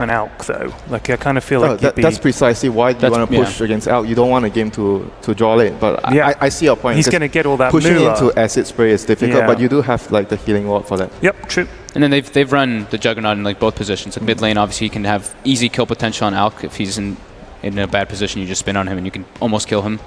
an Alk though. Like I kind of feel like that's precisely why you want to push against Alk. You don't want a game to draw late. But I see your point. He's going to get all that pushing moolah. into acid spray is difficult, but you do have like the healing ward for that. Yep, true. And then they've run the Juggernaut in like both positions. Like mid lane, obviously you can have easy kill potential on Alk. If he's in a bad position, you just spin on him and you can almost kill him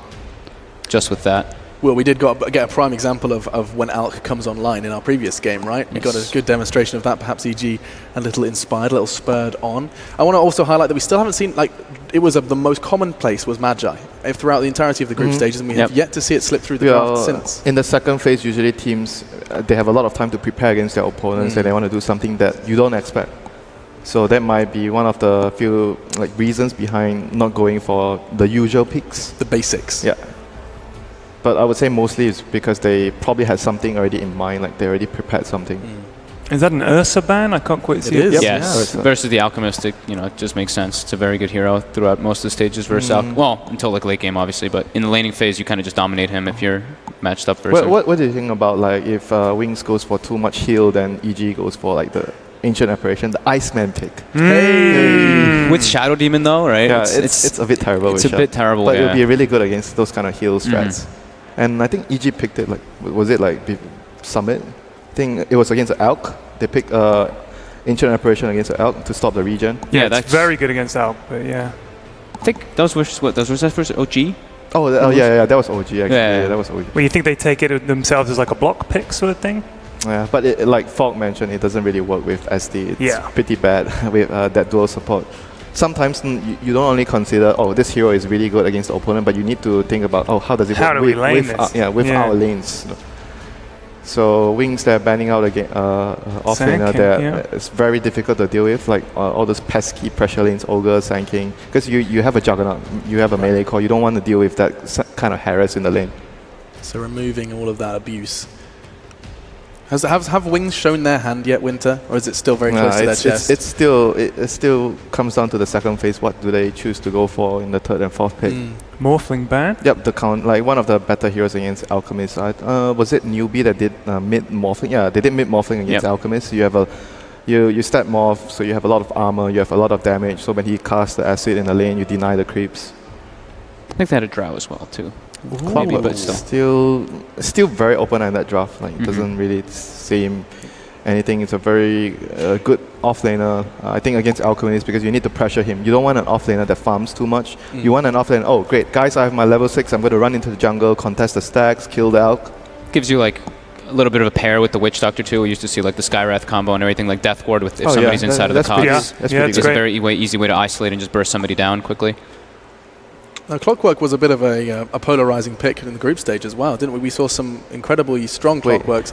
just with that. Well, we did get a prime example of when Alk comes online in our previous game, right? We got a good demonstration of that, perhaps EG a little inspired, a little spurred on. I want to also highlight that we still haven't seen, like, it was the most common place was Magi throughout the entirety of the group stages, and we have yet to see it slip through the draft since. In the second phase, usually teams, they have a lot of time to prepare against their opponents, and they want to do something that you don't expect. So that might be one of the few reasons behind not going for the usual picks. The basics. Yeah. But I would say mostly it's because they probably had something already in mind, like they already prepared something. Is that an Ursa ban? I can't quite see it. Is. Yes. Versus the Alchemist, it just makes sense. It's a very good hero throughout most of the stages versus well, until like late game, obviously. But in the laning phase, you kind of just dominate him if you're matched up versus. What do you think about like if Wings goes for too much heal, then EG goes for like the Ancient Apparition, the Iceman pick? Hey. With Shadow Demon though, right? Yeah, it's a bit terrible. It's a bit terrible, but it would be really good against those kind of heal strats. And I think EG picked it, was it Summit? I think it was against Alk. They picked Ancient Apparition against Alk to stop the regen. Yeah, that's very good against Alk, but yeah. I think those were versus OG? Oh, yeah, that was OG actually. Yeah, that was OG. Well, you think they take it themselves as like a block pick sort of thing? Yeah, but like Fogg mentioned, it doesn't really work with SD. It's pretty bad with that dual support. Sometimes you don't only consider, this hero is really good against the opponent, but you need to think about, how does it work with our lanes. So Wings, they're banning out again offlaner. It's very difficult to deal with, like all those pesky pressure lanes, Ogre, Sanking, because you have a Juggernaut, you have a melee core, you don't want to deal with that kind of harass in the lane. So removing all of that abuse. Have Wings shown their hand yet, Winter, or is it still very close to their chest? It still comes down to the second phase. What do they choose to go for in the third and fourth pick? Morphling ban? Yep, the count, like one of the better heroes against Alchemist. Was it Newbie that did mid morphling? Yeah, they did mid morphling against Alchemist. You have you stat morph, so you have a lot of armor, you have a lot of damage. So when he casts the acid in the lane, you deny the creeps. I think they had a drow as well too. Maybe, but still very open on that draft. Like it doesn't really seem anything. It's a very good offlaner. I think against Alchemist because you need to pressure him. You don't want an offlaner that farms too much. You want an offlaner. Oh, great, guys! I have my level 6. I'm going to run into the jungle, contest the stacks, kill the Alk. Gives you like a little bit of a pair with the Witch Doctor too. We used to see like the Skywrath combo and everything, like Death Ward with if somebody's inside of the cogs. It's a very easy way to isolate and just burst somebody down quickly. Clockwork was a bit of a polarizing pick in the group stage as well, didn't we? We saw some incredibly strong Clockwork.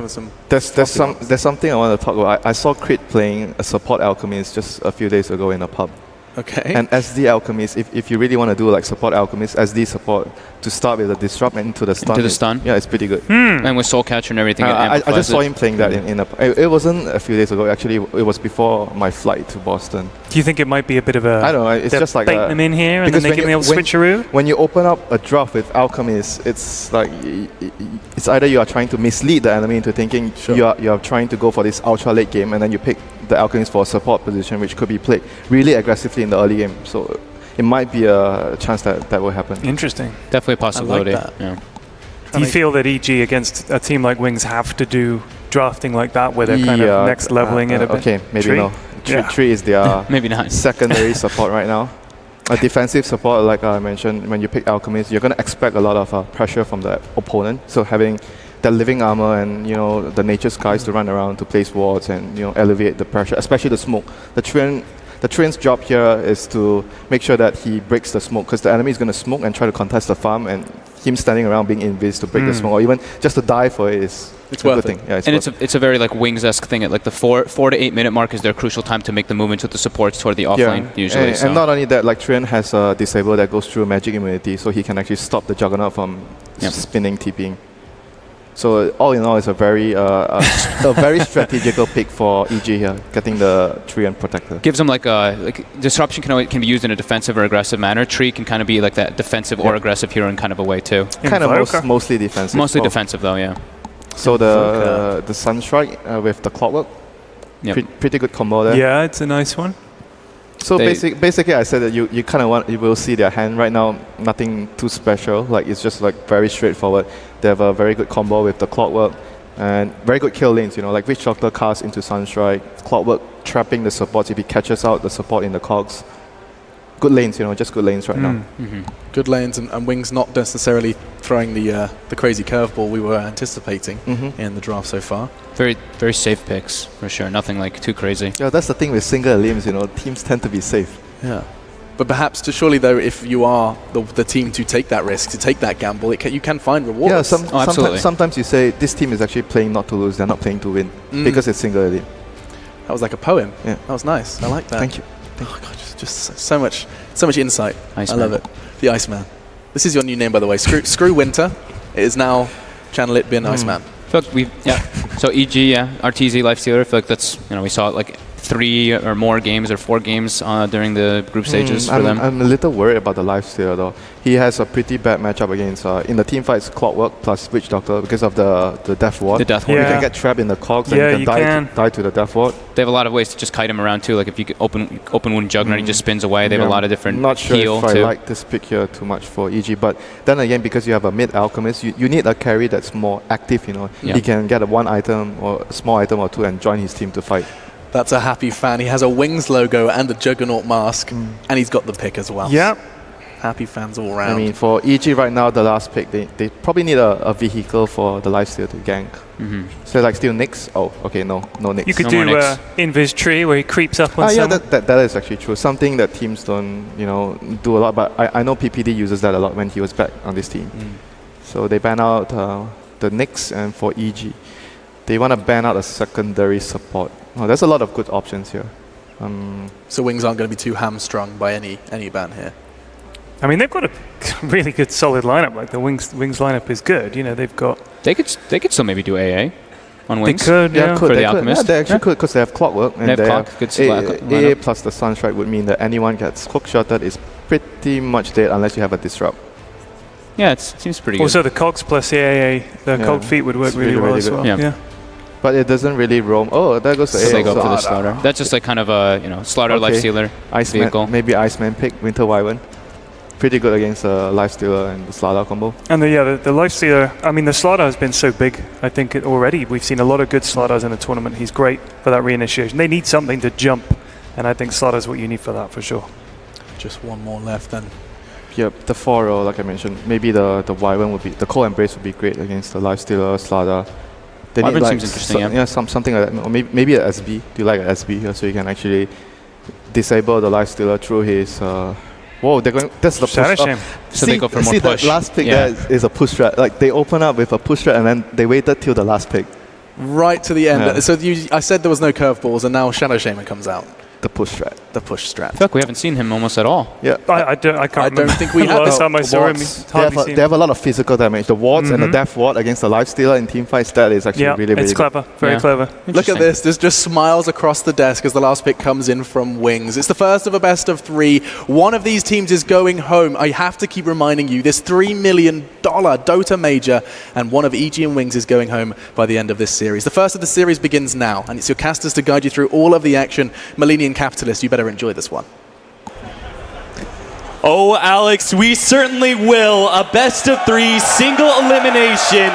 There's something I want to talk about. I saw Crit playing a support Alchemist just a few days ago in a pub. Okay. And SD Alchemist, if you really want to do like support Alchemist, SD support, to start with the disrupt and into the stun. Into the stun? Yeah, it's pretty good. And with Soul Catcher and everything, I just saw him playing that in a... It wasn't a few days ago, actually. It was before my flight to Boston. Do you think it might be a bit of a... I don't know, it's just like... bait them in here and then they give me a switcheroo? When you open up a draft with Alchemist, it's like... It's either you are trying to mislead the enemy into thinking you are trying to go for this ultra late game, and then you pick the Alchemist for a support position, which could be played really aggressively in the early game. So it might be a chance that will happen. Interesting. Definitely a possibility. I like that. Do you feel that EG against a team like Wings have to do drafting like that, where they're kind of next leveling it a bit? Okay, maybe no. Tree is their maybe not. secondary support right now. A defensive support, like I mentioned, when you pick Alchemist, you're going to expect a lot of pressure from the opponent. So having that living armor and the nature skies to run around to place wards and alleviate the pressure, especially the smoke. The Trian's job here is to make sure that he breaks the smoke, because the enemy is going to smoke and try to contest the farm, and him standing around being invis to break the smoke, or even just to die for it is a good thing. Yeah, it's a very like Wings-esque thing. At like the 4 to 8 minute mark is their crucial time to make the movements with the supports toward the offlane usually. And not only that, like Trian has a disable that goes through magic immunity, so he can actually stop the Juggernaut from spinning TPing. So all in all, it's a very strategical pick for EG here, getting the Tree and Protector. Gives them like disruption can be used in a defensive or aggressive manner. Tree can kind of be like that defensive or aggressive hero in kind of a way too. Kind of mostly defensive. Mostly defensive though, yeah. So the Sunstrike with the Clockwork, pretty good combo there. Yeah, it's a nice one. So basically, I said that you kind of you will see their hand right now. Nothing too special. Like it's just like very straightforward. They have a very good combo with the Clockwork and very good kill lanes. You know, like Witch Doctor cast into Sunstrike, Clockwork trapping the supports if he catches out the support in the cogs. Good lanes, you know, just good lanes right now. Good lanes, and Wings not necessarily throwing the crazy curveball we were anticipating in the draft so far. Very, very safe picks, for sure. Nothing like too crazy. Yeah, that's the thing with single elims, you know, teams tend to be safe. Yeah. But perhaps, surely though, if you are the team to take that risk, to take that gamble, you can find rewards. Yeah, sometimes you say this team is actually playing not to lose, they're not playing to win, because it's single elim. That was like a poem. Yeah. That was nice. I like that. Thank you. Oh God, just so much insight. Iceman. I love it. The Iceman. This is your new name, by the way. Screw Winter. It is now Channel It Bin Iceman. I feel like So EG, RTZ Lifestealer. I feel like that's, we saw it like 3 or more games or 4 games during the group stages for them. I'm a little worried about the Lifestealer though. He has a pretty bad matchup against in the team fights Clockwork plus Witch Doctor because of the Death Ward. The Death Ward. You can get trapped in the cogs and you can die to the Death Ward. They have a lot of ways to just kite him around too. Like if you could open wound Juggernaut, he just spins away. They have a lot of different Not sure heal if I too. like this pick here too much for EG, but then again, because you have a mid Alchemist, you need a carry that's more active, you know. Yeah. He can get a 1 item or a small item or 2 and join his team to fight. That's a happy fan. He has a Wings logo and a Juggernaut mask, and he's got the pick as well. Yeah. Happy fans all around. I mean, for EG right now, the last pick, they probably need a vehicle for the Lifesteal to gank. So like still Nyx? Oh, okay, no Nyx. You could No do more Nyx. Invis Tree where he creeps up on Yeah, someone. that is actually true. Something that teams don't, do a lot. But I know PPD uses that a lot when he was back on this team. So they ban out the Nyx, and for EG, they want to ban out a secondary support. Oh, there's a lot of good options here. So Wings aren't going to be too hamstrung by any ban here. I mean, they've got a really good, solid lineup. Like the Wings lineup is good. You know, they've got. They could still maybe do AA on Wings. They could, yeah. For the Alchemist. Yeah, they actually could because they have Clockwork. They have Clock. Good AA plus the Sunstrike would mean that anyone gets hook-shotted is pretty much dead unless you have a Disrupt. Yeah, it seems pretty good. Also, the Cogs plus the AA, the Cog Feet would work It's really well as good. well. Yeah. But it doesn't really roam. Oh, there goes the So AA. they go for the Slaughter. That's just like kind of a Slaughter Lifestealer vehicle. Maybe Iceman pick, Winter Wyvern. Pretty good against Lifestealer and the Slaughter combo. And the Lifestealer, I mean, the Slaughter has been so big. I think already we've seen a lot of good Slaughters in the tournament. He's great for that reinitiation. They need something to jump, and I think Slaughter's what you need for that for sure. Just one more left then. Yep, the 4-0, like I mentioned. Maybe the Wyvern would be, the Cold Embrace would be great against the Lifestealer, Slaughter. They Wyvern need seems interesting, yeah, something like that. Or maybe an SB. Do you like an SB here so you can actually disable the Lifestealer through his. Whoa, they're going. That's the Shadow push. Shame. So they go for more push. The last pick there is a push strat. Like they open up with a push strat and then they waited till the last pick. Right to the end. Yeah. So I said there was no curveballs, and now Shadow Shaman comes out. The push strat. The push strat. I feel like we haven't seen him almost at all. Yeah. I can't remember. think we the have. last time I saw him. They have a lot of physical damage. The wards and the Death Ward against the Lifestealer in team fights, that is actually really, really it's clever. Very Yeah. clever. Look at this. There's just smiles across the desk as the last pick comes in from Wings. It's the first of a best of 3. One of these teams is going home. I have to keep reminding you, this $3 million Dota major, and one of EG and Wings is going home by the end of this series. The first of the series begins now, and it's your casters to guide you through all of the action. Millennium Capitalist, you better enjoy this one. Oh, Alex, we certainly will. A best of 3 single elimination.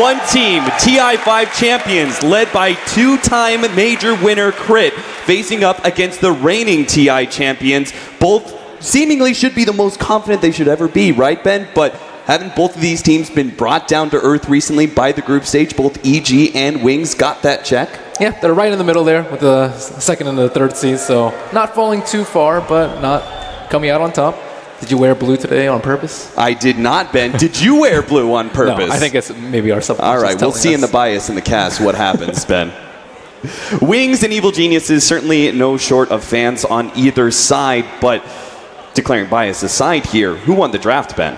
One team, TI5 champions, led by 2-time major winner Crit, facing up against the reigning TI champions. Both seemingly should be the most confident they should ever be, right, Ben? But haven't both of these teams been brought down to earth recently by the group stage? Both EG and Wings got that check. Yeah, they're right in the middle there with the second and the third seed, so not falling too far, but not coming out on top. Did you wear blue today on purpose? I did not, Ben. Did you wear blue on purpose? No, I think it's maybe our subconscious. All right, we'll see in the bias in the cast what happens, Ben. Wings and Evil Geniuses, certainly no short of fans on either side, but declaring bias aside here, who won the draft, Ben?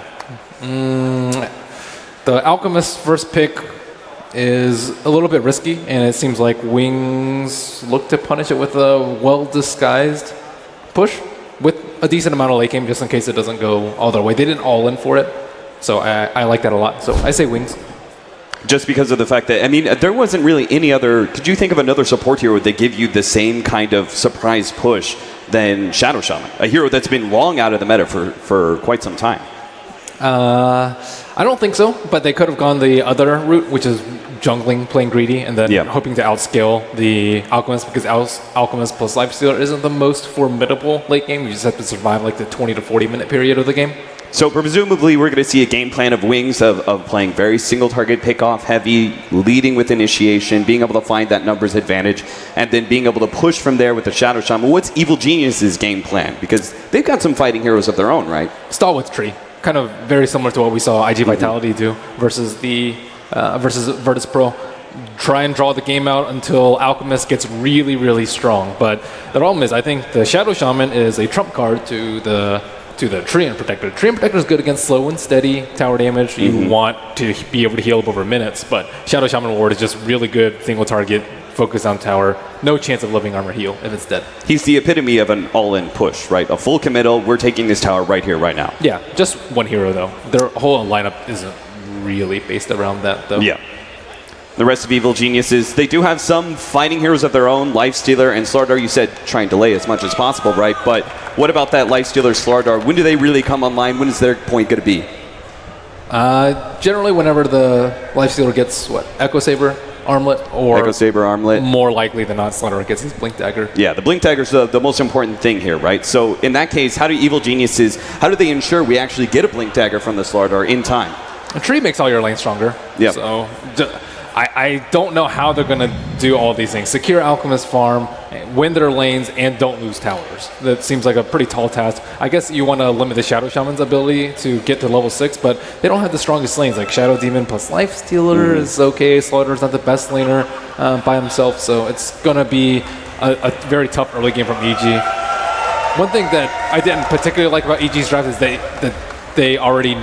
The Alchemist's first pick is a little bit risky, and it seems like Wings look to punish it with a well-disguised push with a decent amount of late game just in case it doesn't go all their way. They didn't all in for it, so I like that a lot. So I say Wings. Just because of the fact that, I mean, there wasn't really any other. Could you think of another support hero that give you the same kind of surprise push than Shadow Shaman, a hero that's been long out of the meta for quite some time? I don't think so, but they could have gone the other route, which is jungling, playing greedy, and then hoping to outscale the Alchemist, because Alchemist plus Lifestealer isn't the most formidable late game. You just have to survive like the 20 to 40 minute period of the game. So presumably we're going to see a game plan of Wings of playing very single target pick-off heavy, leading with initiation, being able to find that numbers advantage, and then being able to push from there with the Shadow Shaman. What's Evil Genius's game plan? Because they've got some fighting heroes of their own, right? Stall with Tree. Kind of very similar to what we saw IG Vitality do versus the Virtus Pro. Try and draw the game out until Alchemist gets really, really strong. But the problem is, I think the Shadow Shaman is a trump card to the Treant Protector. Treant Protector is good against slow and steady tower damage. You want to be able to heal up over minutes, but Shadow Shaman Ward is just really good single target, focus on tower, no chance of living armor heal if it's dead. He's the epitome of an all-in push, right? A full committal, we're taking this tower right here, right now. Yeah, just one hero though. Their whole lineup isn't really based around that though. Yeah. The rest of Evil Geniuses, they do have some fighting heroes of their own. Lifestealer and Slardar, you said try and delay as much as possible, right? But what about that Lifestealer Slardar? When do they really come online? When is their point going to be? Generally, whenever the Lifestealer gets, Echo Saber, Armlet, or Echo Saber, Armlet. More likely than not, Slardar gets his Blink Dagger. Yeah, the Blink Dagger is the most important thing here, right? So in that case, how do Evil Geniuses, how do they ensure we actually get a Blink Dagger from the Slardar in time? A tree makes all your lanes stronger. Yeah. So I don't know how they're going to do all these things. Secure Alchemist farm, win their lanes, and don't lose towers. That seems like a pretty tall task. I guess you want to limit the Shadow Shaman's ability to get to level 6, but they don't have the strongest lanes. Like Shadow Demon plus Lifestealer is okay. Slaughter's not the best laner by himself, so it's going to be a very tough early game from EG. One thing that I didn't particularly like about EG's draft is that they already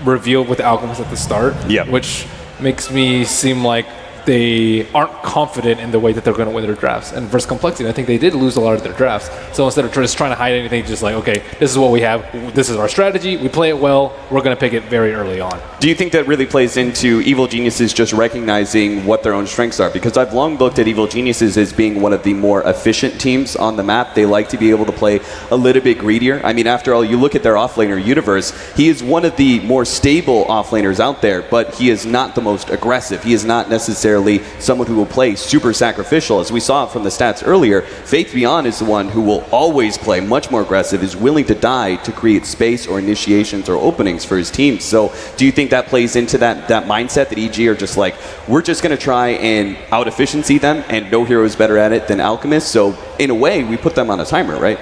revealed with the Alchemist at the start, which makes me seem like they aren't confident in the way that they're going to win their drafts. And versus Complexity, I think they did lose a lot of their drafts. So instead of just trying to hide anything, just like, okay, this is what we have, this is our strategy, we play it well, we're going to pick it very early on. Do you think that really plays into Evil Geniuses just recognizing what their own strengths are? Because I've long looked at Evil Geniuses as being one of the more efficient teams on the map. They like to be able to play a little bit greedier. I mean, after all, you look at their offlaner universe, he is one of the more stable offlaners out there, but he is not the most aggressive. He is not necessarily someone who will play super sacrificial. As we saw from the stats earlier, Faith Beyond is the one who will always play much more aggressive, is willing to die to create space or initiations or openings for his team. So do you think that plays into that mindset that EG are just like, we're just going to try and out-efficiency them, and no hero is better at it than Alchemist? So in a way, we put them on a timer, right?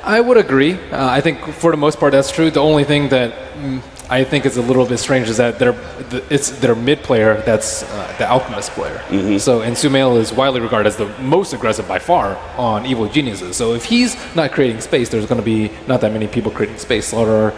I would agree. I think for the most part that's true. The only thing that I think is a little bit strange is that it's their mid player that's the Alchemist player. So, and Sumail is widely regarded as the most aggressive by far on Evil Geniuses. So if he's not creating space, there's going to be not that many people creating space. Slaughter,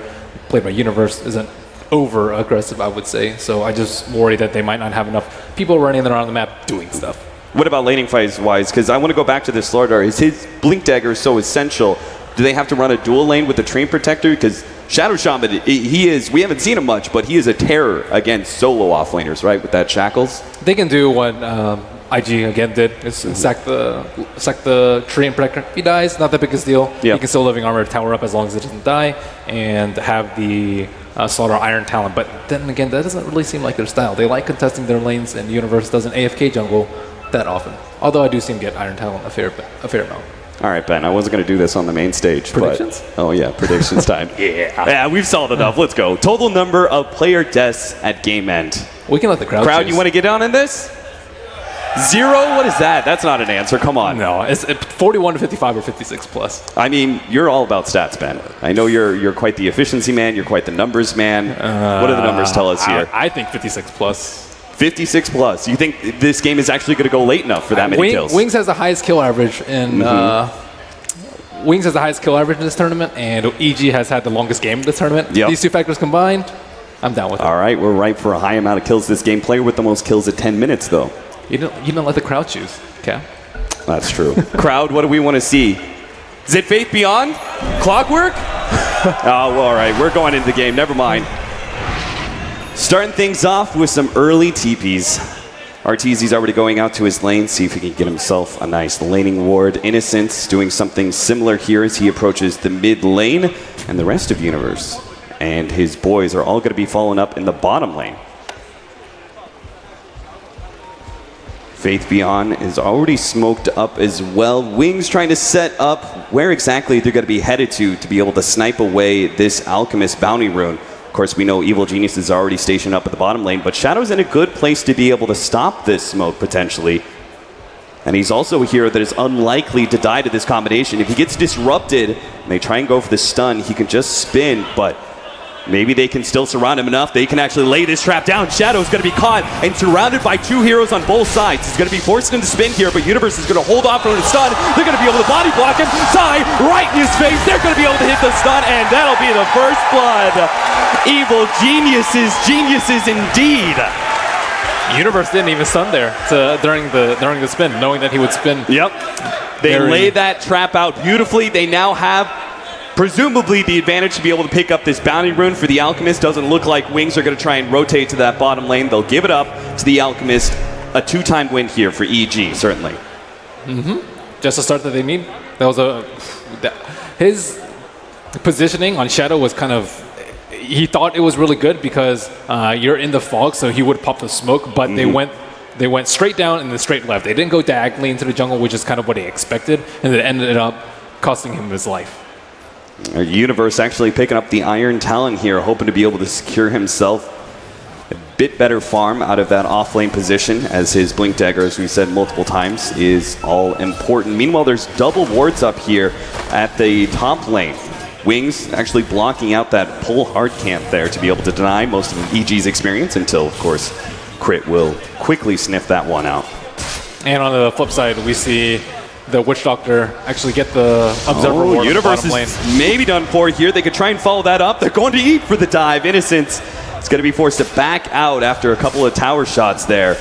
played by Universe, isn't over aggressive, I would say. So I just worry that they might not have enough people running around the map doing stuff. What about laning fights wise? Because I want to go back to this Slardar. Is his Blink Dagger so essential? Do they have to run a dual lane with the Treant Protector? Because Shadow Shaman, we haven't seen him much, but he is a terror against solo offlaners, right, with that Shackles? They can do what IG again did, is sack the Treant Protector. If he dies, not the biggest deal. He can still living armor tower up as long as it doesn't die, and have the Slaughter Iron Talon. But then again, that doesn't really seem like their style. They like contesting their lanes, and Universe doesn't AFK jungle that often. Although I do see him get Iron Talon a fair amount. All right, Ben, I wasn't going to do this on the main stage. Predictions? But, oh, yeah, predictions time. Yeah, we've solved enough. Let's go. Total number of player deaths at game end. We can let the crowd choose. You want to get on in this? 0? What is that? That's not an answer. Come on. No, it's 41 to 55 or 56 plus. I mean, you're all about stats, Ben. I know you're quite the efficiency man. You're quite the numbers man. What do the numbers tell us here? I think 56 plus. 56 plus. You think this game is actually going to go late enough for that many kills? Wings has the highest kill average in Wings has the highest kill average in this tournament, and EG has had the longest game of this tournament. These two factors combined, I'm down with it. All right, we're ripe for a high amount of kills this game. Player with the most kills at 10 minutes, though. You don't let the crowd choose, okay? That's true. Crowd, what do we want to see? Is it Faith Beyond? Clockwork? Oh, well, all right. We're going into the game. Never mind. Starting things off with some early TPs. Arteezy's already going out to his lane, see if he can get himself a nice laning ward. Innocence doing something similar here as he approaches the mid lane, and the rest of Universe and his boys are all going to be following up in the bottom lane. Faith Beyond is already smoked up as well. Wings trying to set up where exactly they're going to be headed to be able to snipe away this Alchemist bounty rune. Of course, we know Evil Genius is already stationed up at the bottom lane, but Shadow's in a good place to be able to stop this smoke potentially. And he's also a hero that is unlikely to die to this combination. If he gets disrupted and they try and go for the stun, he can just spin, but maybe they can still surround him enough. They can actually lay this trap down. Shadow's going to be caught and surrounded by two heroes on both sides. He's going to be forced into spin here, but Universe is going to hold off from the stun. They're going to be able to body block him. Sai right in his face. They're going to be able to hit the stun, and that'll be the first blood. Evil geniuses indeed. Universe didn't even stun there during the spin, knowing that he would spin. Yep. They lay that trap out beautifully. They now have presumably the advantage to be able to pick up this bounty rune for the Alchemist. Doesn't look like Wings are going to try and rotate to that bottom lane. They'll give it up to the Alchemist. A 2-time win here for EG, certainly. Just the start that they need. His positioning on Shadow was kind of, he thought it was really good because you're in the fog, so he would pop the smoke, but they went straight down and then straight left. They didn't go diagonally into the jungle, which is kind of what he expected, and it ended up costing him his life. Universe actually picking up the Iron Talon here, hoping to be able to secure himself a bit better farm out of that off-lane position, as his Blink Dagger, as we said multiple times, is all important. Meanwhile, there's double wards up here at the top lane. Wings actually blocking out that pull hard camp there to be able to deny most of EG's experience until, of course, Crit will quickly sniff that one out. And on the flip side, we see the Witch Doctor actually get the Observer ward. Universe is maybe done for here. They could try and follow that up. They're going to eat for the dive. Innocence is going to be forced to back out after a couple of tower shots there.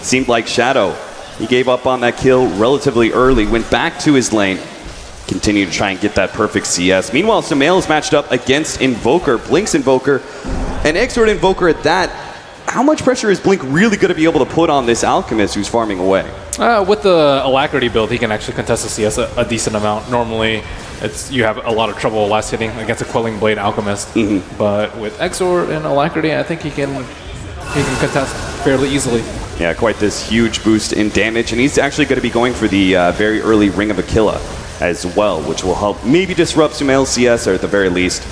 Seemed like Shadow, he gave up on that kill relatively early, went back to his lane, continued to try and get that perfect CS. Meanwhile, Sumail is matched up against Invoker, Blink's Invoker, and Exort Invoker at that. How much pressure is Blink really going to be able to put on this Alchemist who's farming away? With the Alacrity build, he can actually contest the CS a decent amount. Normally, you have a lot of trouble last hitting against a Quelling Blade Alchemist. But with Exort and Alacrity, I think he can contest fairly easily. Yeah, quite this huge boost in damage. And he's actually going to be going for the very early Ring of Aquila as well, which will help maybe disrupt Sumail's CS, or at the very least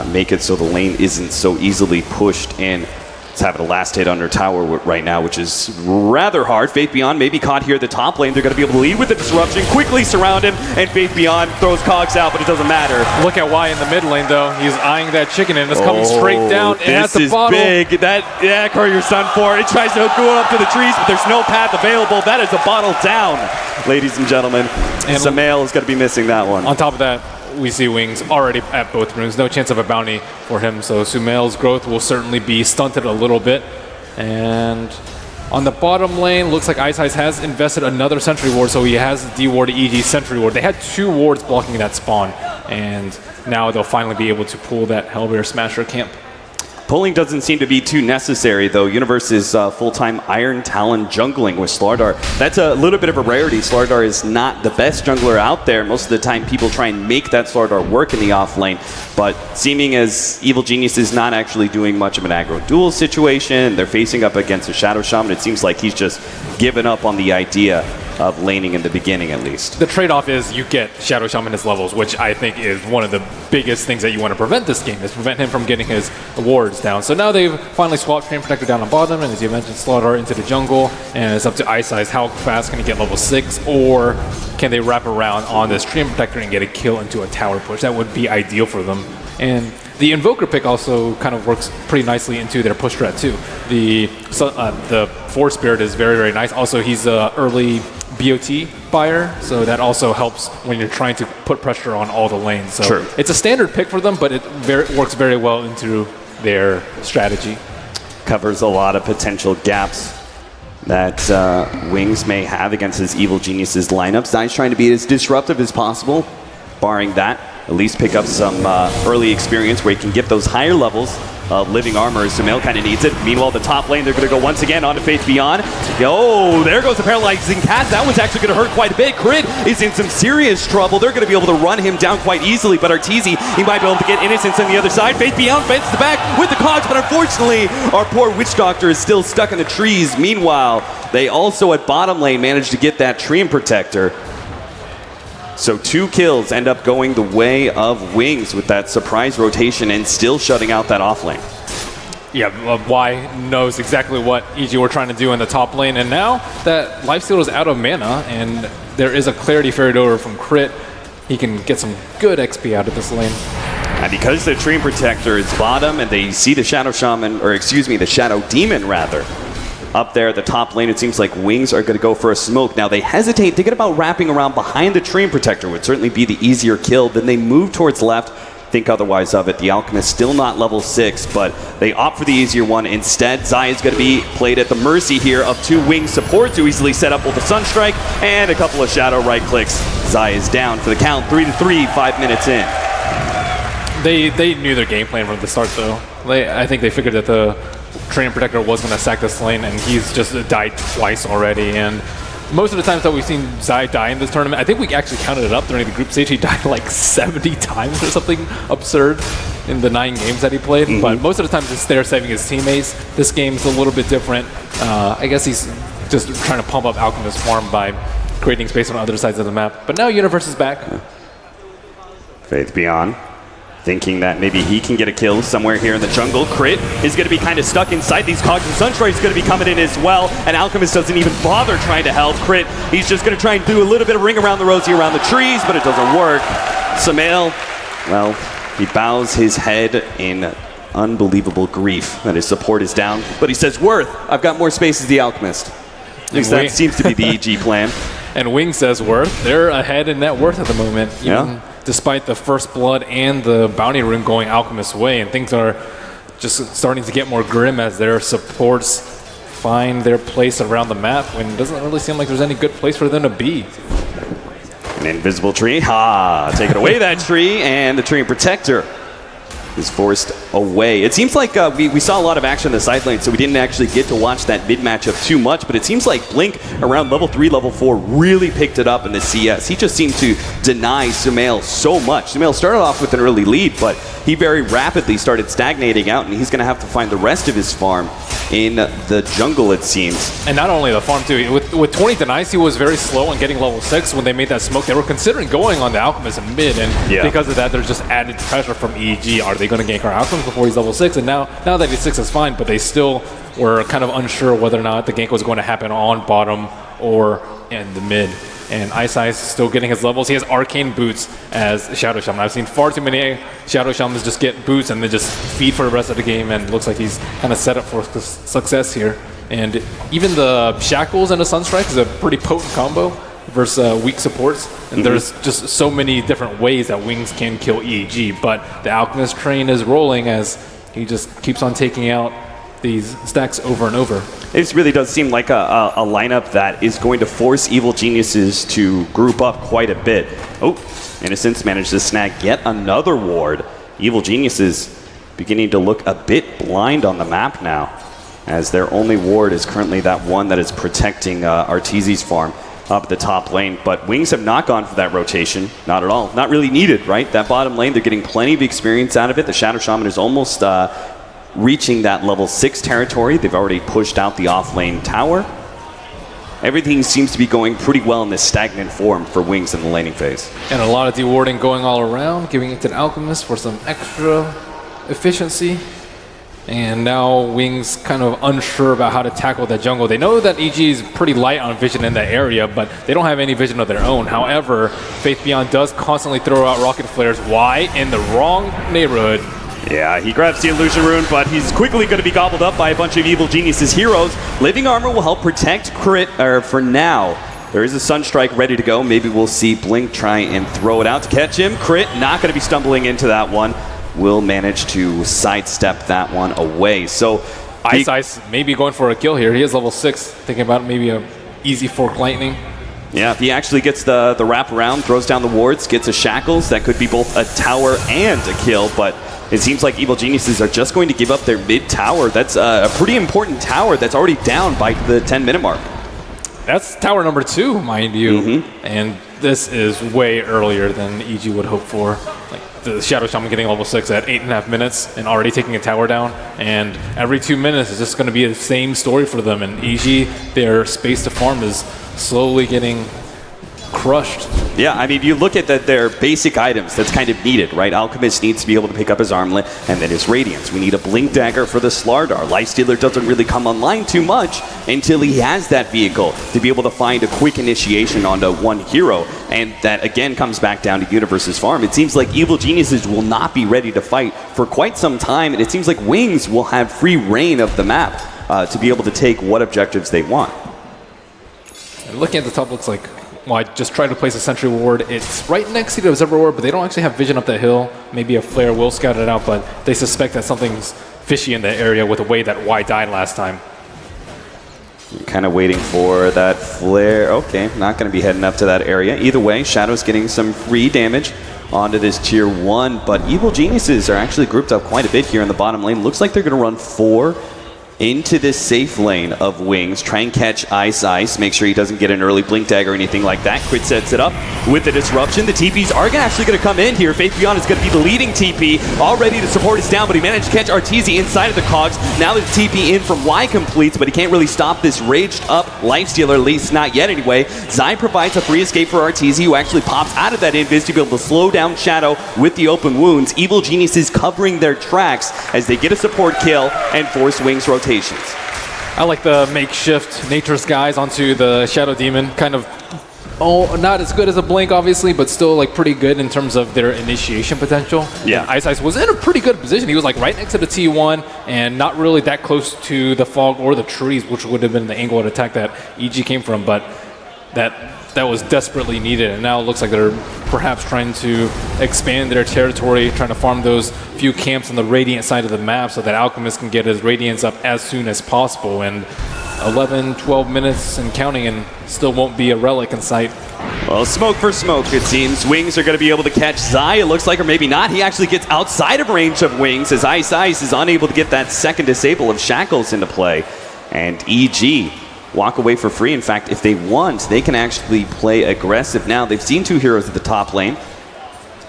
make it so the lane isn't so easily pushed in. It's having a last hit under tower right now, which is rather hard. Faith Beyond may be caught here at the top lane. They're going to be able to lead with the disruption, quickly surround him, and Faith Beyond throws Cogs out, but it doesn't matter. Look at Y in the mid lane, though. He's eyeing that chicken, and it's coming straight down. And that's the bottle. This is big. That courier's done for. It tries to go up to the trees, but there's no path available. That is a bottle down, ladies and gentlemen. And Sumail is going to be missing that one. On top of that, we see Wings already at both runes. No chance of a bounty for him, so Sumail's growth will certainly be stunted a little bit. And on the bottom lane, looks like Ice Ice has invested another Sentry Ward, so he has D-Ward EG Sentry Ward. They had 2 wards blocking that spawn, and now they'll finally be able to pull that Hellbear Smasher camp. Pulling doesn't seem to be too necessary, though. Universe is full-time Iron Talon jungling with Slardar. That's a little bit of a rarity. Slardar is not the best jungler out there. Most of the time, people try and make that Slardar work in the off-lane. But seeming as Evil Genius is not actually doing much of an aggro duel situation, they're facing up against a Shadow Shaman. It seems like he's just given up on the idea of laning in the beginning, at least. The trade-off is you get Shadow Shamanist levels, which I think is one of the biggest things that you want to prevent this game, is prevent him from getting his wards down. So now they've finally swapped Flame Protector down on bottom, and as you mentioned, Slaughter into the jungle, and it's up to Ice Ice. How fast can he get level 6, or can they wrap around on this Flame Protector and get a kill into a tower push? That would be ideal for them. And the Invoker pick also kind of works pretty nicely into their push strat too. The Force Spirit is very, very nice. Also, he's an early BOT buyer, so that also helps when you're trying to put pressure on all the lanes. So True. It's a standard pick for them, but it works very well into their strategy. Covers a lot of potential gaps that Wings may have against his Evil Genius's lineups. Now he's trying to be as disruptive as possible, barring that. at least pick up some early experience where he can get those higher levels of living armor. Sumail kind of needs it. Meanwhile, the top lane, they're going to go once again onto Faith Beyond. Oh, there goes the paralyzing cat. That one's actually going to hurt quite a bit. Crit is in some serious trouble. They're going to be able to run him down quite easily, but Arteezy, he might be able to get Innocence on the other side. Faith Beyond fends the back with the cogs, but unfortunately, our poor Witch Doctor is still stuck in the trees. Meanwhile, they also at bottom lane managed to get that Treant Protector. So 2 kills end up going the way of Wings with that surprise rotation and still shutting out that off lane. Yeah, Y knows exactly what EG were trying to do in the top lane, and now that Lifesteal is out of mana and there is a Clarity Fairy over from Crit, he can get some good XP out of this lane. And because the Treant Protector is bottom and they see the Shadow Shaman, or excuse me, the Shadow Demon rather, up there at the top lane, it seems like Wings are going to go for a smoke. Now they hesitate, thinking about wrapping around behind the Treant Protector would certainly be the easier kill. Then they move towards left, think otherwise of it. The Alchemist still not level 6, but they opt for the easier one. Instead, Zai is going to be played at the mercy here of 2 Wings supports who easily set up with a Sunstrike and a couple of Shadow right clicks. Zai is down for the count, 3-3, 5 minutes in. They knew their game plan from the start, though. I think they figured that the Treant Protector was going to sack this lane, and he's just died twice already. And most of the times that we've seen Zai die in this tournament, I think we actually counted it up during the group stage. He died like 70 times or something absurd in the 9 games that he played. But most of the times it's there saving his teammates. This game's a little bit different. I guess he's just trying to pump up Alchemist farm by creating space on other sides of the map. But now Universe is back. Faith Beyond, thinking that maybe he can get a kill somewhere here in the jungle. Crit is going to be kind of stuck inside these cogs, and Sunstrike is going to be coming in as well, and Alchemist doesn't even bother trying to help. Crit, he's just going to try and do a little bit of ring around the rosy around the trees, but it doesn't work. Sumail, well, he bows his head in unbelievable grief that his support is down, but he says, Worth, I've got more space as the Alchemist. At least that seems to be the EG plan. And Wing says Worth. They're ahead in net worth at the moment. Yeah. Despite the first blood and the bounty rune going Alchemist's way, and things are just starting to get more grim as their supports find their place around the map when it doesn't really seem like there's any good place for them to be. An invisible tree. Ha! Taking away that tree, and the Treant Protector is forced away. It seems like we saw a lot of action in the side lane, so we didn't actually get to watch that mid matchup too much, but it seems like Blink around level 3, level 4 really picked it up in the CS. He just seemed to deny Sumail so much. Sumail started off with an early lead, but he very rapidly started stagnating out, and he's going to have to find the rest of his farm in the jungle, it seems. And not only the farm too, with 20 denies, he was very slow on getting level 6 when they made that smoke. They were considering going on the Alchemist in mid, and because of that, there's just added pressure from EG. Are they going to gank our Alchemist before he's level 6? And now that he's 6 is fine, but they still were kind of unsure whether or not the gank was going to happen on bottom or in the mid. And Ice is still getting his levels. He has arcane boots as Shadow Shaman. I've seen far too many Shadow Shamans just get boots and then just feed for the rest of the game, and looks like he's kind of set up for success here. And even the Shackles and the Sunstrike is a pretty potent combo versus weak supports. And there's just so many different ways that Wings can kill EEG, but the Alchemist train is rolling as he just keeps on taking out these stacks over and over. It really does seem like a lineup that is going to force Evil Geniuses to group up quite a bit. Oh, Innocence managed to snag yet another ward. Evil Geniuses beginning to look a bit blind on the map now, as their only ward is currently that one that is protecting Arteezy's farm up the top lane. But Wings have not gone for that rotation, not at all. Not really needed, right? That bottom lane, they're getting plenty of experience out of it. The Shadow Shaman is almost reaching that level 6 territory. They've already pushed out the off-lane tower. Everything seems to be going pretty well in this stagnant form for Wings in the laning phase. And a lot of dewarding going all around, giving it to the Alchemist for some extra efficiency. And now Wings kind of unsure about how to tackle that jungle. They know that EG is pretty light on vision in that area, but they don't have any vision of their own. However, Faith Beyond does constantly throw out rocket flares. Why? In the wrong neighborhood. Yeah, he grabs the Illusion Rune, but he's quickly going to be gobbled up by a bunch of Evil Geniuses heroes. Living Armor will help protect Crit for now. There is a Sunstrike ready to go. Maybe we'll see Blink try and throw it out to catch him. Crit not going to be stumbling into that one. Will manage to sidestep that one away. So Ice maybe going for a kill here. He is level 6. Thinking about maybe a easy Fork Lightning. Yeah, if he actually gets the wrap around, throws down the wards, gets a shackles, that could be both a tower and a kill, but it seems like Evil Geniuses are just going to give up their mid tower. That's a pretty important tower that's already down by the 10-minute mark. That's tower number 2, mind you. And this is way earlier than EG would hope for. Like the Shadow Shaman getting level 6 at 8.5 minutes and already taking a tower down. And every 2 minutes is just going to be the same story for them. And EG, their space to farm is slowly getting crushed. Yeah, I mean, you look at their basic items that's kind of needed, right? Alchemist needs to be able to pick up his armlet, and then his Radiance. We need a Blink Dagger for the Slardar. Lifestealer doesn't really come online too much until he has that vehicle to be able to find a quick initiation onto one hero, and that again comes back down to Universe's farm. It seems like Evil Geniuses will not be ready to fight for quite some time, and it seems like Wings will have free reign of the map to be able to take what objectives they want. And looking at the top, looks like, well, I just tried to place a sentry ward. It's right next to the observer ward, but they don't actually have vision up that hill. Maybe a flare will scout it out, but they suspect that something's fishy in that area with the way that Y died last time. Kind of waiting for that flare. Okay, not going to be heading up to that area. Either way, Shadow's getting some free damage onto this tier 1, but Evil Geniuses are actually grouped up quite a bit here in the bottom lane. Looks like they're going to run 4 into this safe lane of Wings, try and catch Ice, make sure he doesn't get an early Blink Dagger or anything like that. Crit sets it up with the disruption. The TPs are actually going to come in here. Faith Beyond is going to be the leading TP, all ready to support his down, but he managed to catch Arteezy inside of the cogs. Now the TP in from Y completes, but he can't really stop this raged up Lifestealer, at least not yet anyway. Zai provides a free escape for Arteezy, who actually pops out of that invis to be able to slow down Shadow with the open wounds. Evil Geniuses covering their tracks as they get a support kill and force Wings rotation. I like the makeshift Nature's Guys onto the Shadow Demon. Kind of, not as good as a Blink, obviously, but still like pretty good in terms of their initiation potential. Yeah. And Ice was in a pretty good position. He was like right next to the T1 and not really that close to the fog or the trees, which would have been the angle of attack that EG came from, but that was desperately needed, and now it looks like they're perhaps trying to expand their territory, trying to farm those few camps on the Radiant side of the map so that Alchemist can get his Radiance up as soon as possible. And 11, 12 minutes and counting, and still won't be a relic in sight. Well, smoke for smoke, it seems. Wings are going to be able to catch Zai, it looks like, or maybe not. He actually gets outside of range of Wings as Ice is unable to get that second disable of Shackles into play. And EG walk away for free. In fact, if they want, they can actually play aggressive now. They've seen 2 heroes at the top lane.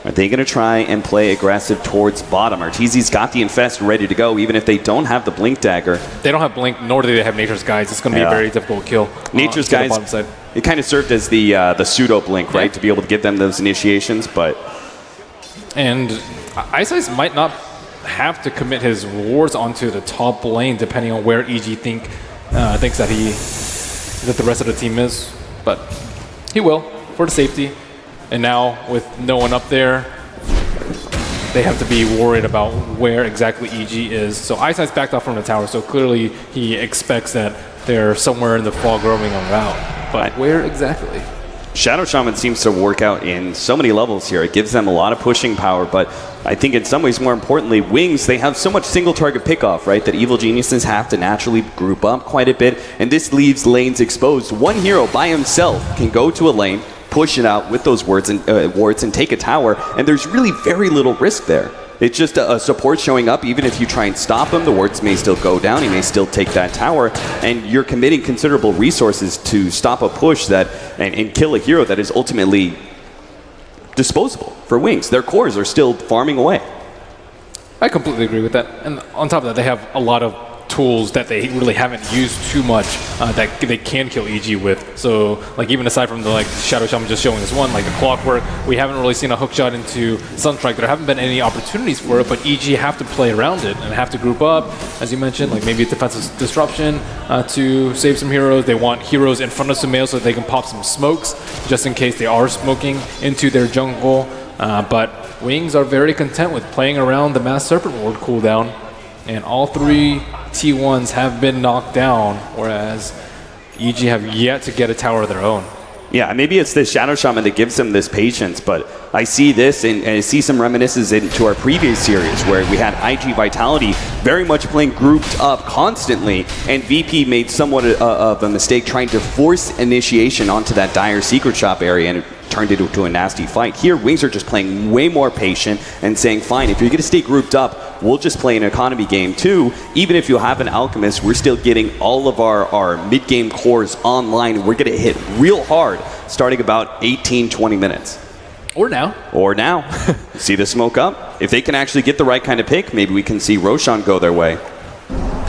Are they going to try and play aggressive towards bottom? Arteezy's got the Infest ready to go, even if they don't have the Blink Dagger. They don't have Blink, nor do they have Nature's Guides. It's going to be a very difficult kill. Nature's Guides, it kind of served as the pseudo Blink, right? To be able to give them those initiations, but... And Ice might not have to commit his wards onto the top lane, depending on where EG thinks that the rest of the team is, but he will for the safety. And now with no one up there, they have to be worried about where exactly EG is. So Ice backed off from the tower, so clearly he expects that they're somewhere in the fog roaming around. But where exactly? Shadow Shaman seems to work out in so many levels here. It gives them a lot of pushing power, but I think in some ways, more importantly, Wings, they have so much single target pickoff, right, that Evil Geniuses have to naturally group up quite a bit, and this leaves lanes exposed. One hero by himself can go to a lane, push it out with those wards and take a tower, and there's really very little risk there. It's just a support showing up. Even if you try and stop him, the wards may still go down. He may still take that tower, and you're committing considerable resources to stop a push that and kill a hero that is ultimately disposable for Wings. Their cores are still farming away. I completely agree with that. And on top of that, they have a lot of tools that they really haven't used too much that they can kill EG with. So like even aside from the Shadow Shaman just showing us one, like the Clockwork, we haven't really seen a hook shot into Sunstrike. There haven't been any opportunities for it, but EG have to play around it and have to group up, as you mentioned, like maybe a defensive disruption to save some heroes. They want heroes in front of Sumail so that they can pop some smokes just in case they are smoking into their jungle. But Wings are very content with playing around the Mass Serpent Ward cooldown, and all 3 T1s have been knocked down, whereas EG have yet to get a tower of their own. Yeah, maybe it's the Shadow Shaman that gives them this patience, but I see this and I see some reminiscences into our previous series where we had IG Vitality very much playing grouped up constantly, and VP made somewhat of a mistake trying to force initiation onto that dire secret shop area, and it turned it into a nasty fight. Here, Wings are just playing way more patient and saying, fine, if you're going to stay grouped up, we'll just play an economy game too. Even if you have an Alchemist, we're still getting all of our mid-game cores online. We're going to hit real hard starting about 18, 20 minutes. Or now. Or now. See the smoke up? If they can actually get the right kind of pick, maybe we can see Roshan go their way.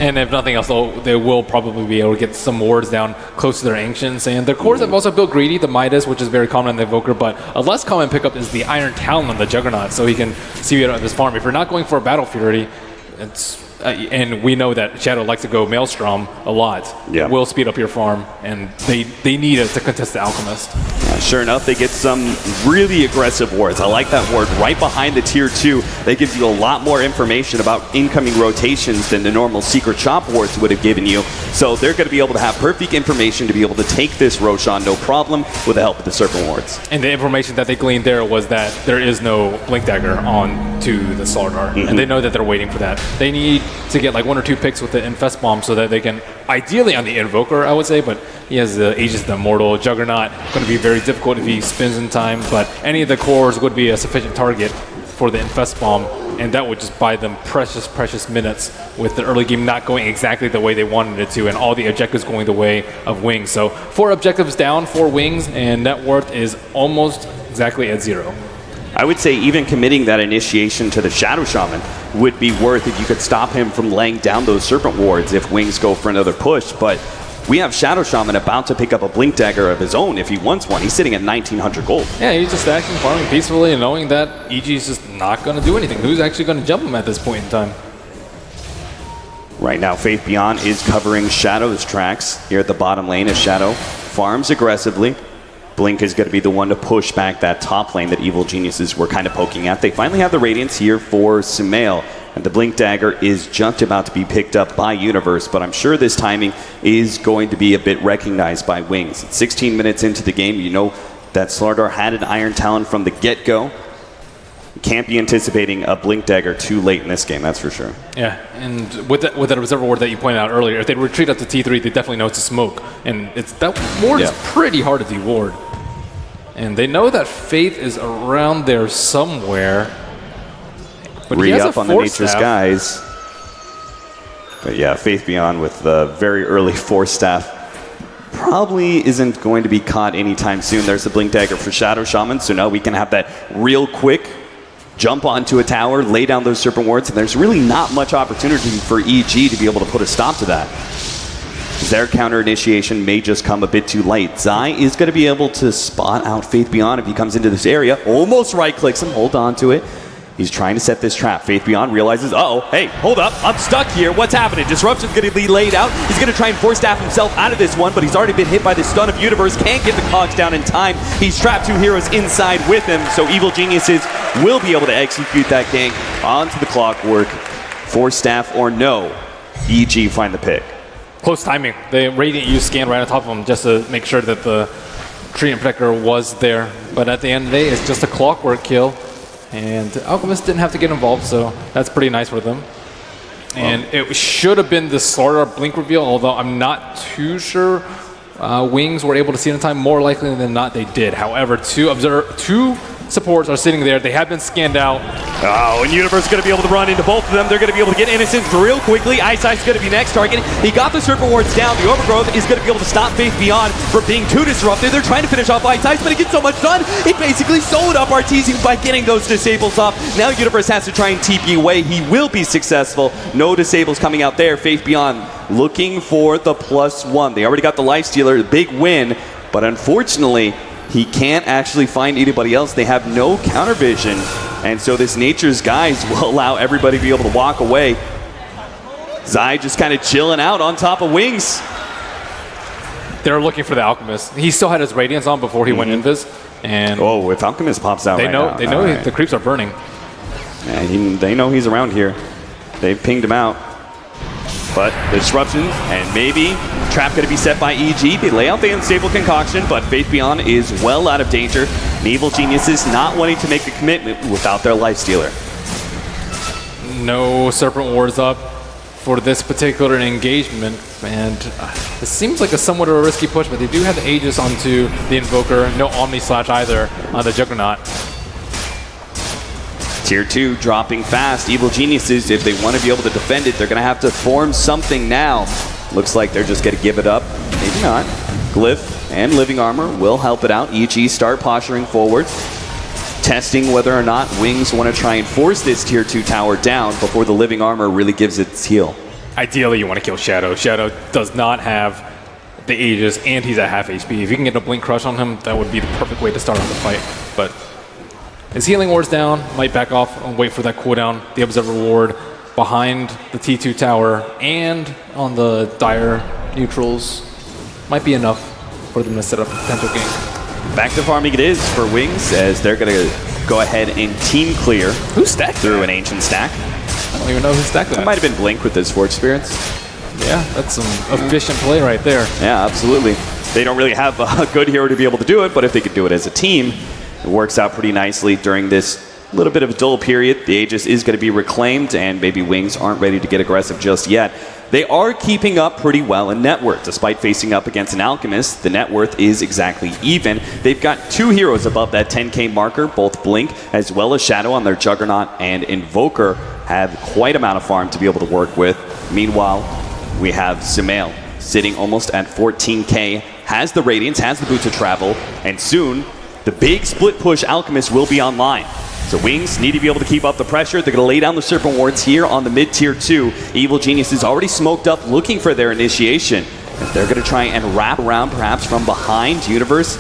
And if nothing else, they will probably be able to get some wards down close to their Ancients. And their cores have also built Greedy, the Midas, which is very common in the Evoker, but a less common pickup is the Iron Talon on the Juggernaut, so he can see it on his farm. If you're not going for a Battle Fury, it's and we know that Shadow likes to go Maelstrom a lot. Yeah. Will speed up your farm, and they need it to contest the Alchemist. Sure enough, they get some really aggressive wards. I like that ward right behind the tier 2. That gives you a lot more information about incoming rotations than the normal secret shop wards would have given you. So they're going to be able to have perfect information to be able to take this Roshan no problem with the help of the Serpent wards. And the information that they gleaned there was that there is no Blink Dagger on to the Slardar. And they know that they're waiting for that. They need to get like 1 or 2 picks with the Infest Bomb so that they can, ideally on the Invoker, I would say, but he has the Aegis the Immortal. Juggernaut, going to be very difficult if he spins in time, but any of the cores would be a sufficient target for the Infest Bomb, and that would just buy them precious minutes with the early game not going exactly the way they wanted it to, and all the objectives going the way of Wings. So 4 objectives down for Wings, and net worth is almost exactly at 0. I would say even committing that initiation to the Shadow Shaman would be worth if you could stop him from laying down those Serpent wards if Wings go for another push, but we have Shadow Shaman about to pick up a Blink Dagger of his own if he wants one. He's sitting at 1,900 gold. Yeah, he's just stacking, farming peacefully, and knowing that EG is just not going to do anything. Who's actually going to jump him at this point in time? Right now, Faith Beyond is covering Shadow's tracks here at the bottom lane as Shadow farms aggressively. Blink is going to be the one to push back that top lane that Evil Geniuses were kind of poking at. They finally have the Radiance here for Sumail, and the Blink Dagger is just about to be picked up by Universe, but I'm sure this timing is going to be a bit recognized by Wings. It's 16 minutes into the game. You know that Slardar had an Iron Talon from the get-go. Can't be anticipating a Blink Dagger too late in this game, that's for sure. Yeah, and with that Observer ward that you pointed out earlier, if they retreat up to T3, they definitely know it's a smoke, and that ward is pretty hard to de-ward. And they know that Faith is around there somewhere. But Re-up on the Nature Skies. But yeah, Faith Beyond with the very early Force Staff probably isn't going to be caught anytime soon. There's the Blink Dagger for Shadow Shaman, so now we can have that real quick jump onto a tower, lay down those Serpent wards, and there's really not much opportunity for EG to be able to put a stop to that. Their counter initiation may just come a bit too late. Zai is going to be able to spot out Faith Beyond if he comes into this area. Almost right-clicks him, hold on to it. He's trying to set this trap. Faith Beyond realizes, uh-oh, hey, hold up, I'm stuck here. What's happening? Disruption's going to be laid out. He's going to try and force staff himself out of this one, but he's already been hit by the stun of Universe. Can't get the cogs down in time. He's trapped 2 heroes inside with him, so Evil Geniuses will be able to execute that gank onto the Clockwork. Force staff or no, EG find the pick. Close timing. The Radiant used scan right on top of him just to make sure that the Treant Protector was there. But at the end of the day, it's just a Clockwork kill. And Alchemist didn't have to get involved, so that's pretty nice for them. And it should have been the Slardar Blink reveal, although I'm not too sure Wings were able to see it in time. More likely than not, they did. However, 2 supports are sitting there. They have been scanned out. Oh, and Universe is going to be able to run into both of them. They're going to be able to get Innocence real quickly. Eyesight's going to be next target. He got the Serpent wards down. The Overgrowth is going to be able to stop Faith Beyond from being too disruptive. They're trying to finish off Eyesight, but he gets so much done, he basically sold up Arteezy by getting those disables off. Now Universe has to try and TP away. He will be successful. No disables coming out there. Faith Beyond looking for the +1. They already got the Lifestealer, the big win, but unfortunately, he can't actually find anybody else. They have no counter vision. And so this Nature's Guys will allow everybody to be able to walk away. Zai just kind of chilling out on top of Wings. They're looking for the Alchemist. He still had his Radiance on before he went Invis. And oh, if Alchemist pops out they know the creeps are burning. Yeah, they know he's around here. They've pinged him out. But the disruption, and maybe Trap going to be set by EG. They lay out the unstable concoction, but Faith Beyond is well out of danger. And Evil Geniuses not wanting to make the commitment without their Lifestealer. No Serpent Wards up for this particular engagement, and it seems like a somewhat of a risky push, but they do have the Aegis onto the Invoker. No Omni Slash either on the Juggernaut. Tier 2 dropping fast. Evil Geniuses, if they want to be able to defend it, they're going to have to form something now. Looks like they're just going to give it up. Maybe not. Glyph and Living Armor will help it out. EG start posturing forward, testing whether or not Wings want to try and force this Tier 2 tower down before the Living Armor really gives its heal. Ideally, you want to kill Shadow. Shadow does not have the Aegis, and he's at half HP. If you can get a Blink Crush on him, that would be the perfect way to start off the fight. But his healing ward's down, might back off and wait for that cooldown. The Observer ward behind the T2 tower and on the dire neutrals might be enough for them to set up a potential game. Back to farming it is for Wings, as they're going to go ahead and team clear. Who stacked through that? an Ancient Stack? I don't even know who stacked that. It might have been Blink with his Forge Spirits. Yeah, that's some efficient play right there. Yeah, absolutely. They don't really have a good hero to be able to do it, but if they could do it as a team, it works out pretty nicely during this little bit of a dull period. The Aegis is going to be reclaimed, and maybe Wings aren't ready to get aggressive just yet. They are keeping up pretty well in net worth. Despite facing up against an Alchemist, the net worth is exactly even. They've got two heroes above that 10k marker. Both Blink as well as Shadow on their Juggernaut and Invoker have quite amount of farm to be able to work with. Meanwhile, we have Sumail sitting almost at 14k, has the Radiance, has the Boots of Travel, and soon the big split push Alchemist will be online. So Wings need to be able to keep up the pressure. They're going to lay down the Serpent Wards here on the mid-tier 2. Evil Genius is already smoked up looking for their initiation. If they're going to try and wrap around perhaps from behind, Universe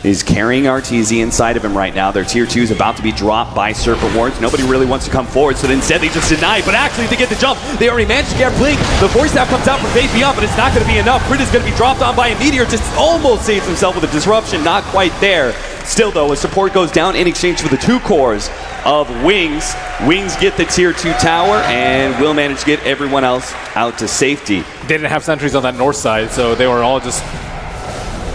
is carrying RTZ inside of him right now. Their tier 2 is about to be dropped by Serpent Wards. Nobody really wants to come forward, so instead they just deny it. But actually, they get the jump. They already managed to get Blink. The Force Staff comes out from Faith Beyond, but it's not going to be enough. Crit is going to be dropped on by a Meteor. Just almost saves himself with a disruption. Not quite there. Still, though, a support goes down in exchange for the 2 cores of Wings. Wings get the tier 2 tower and will manage to get everyone else out to safety. They didn't have sentries on that north side, so they were all just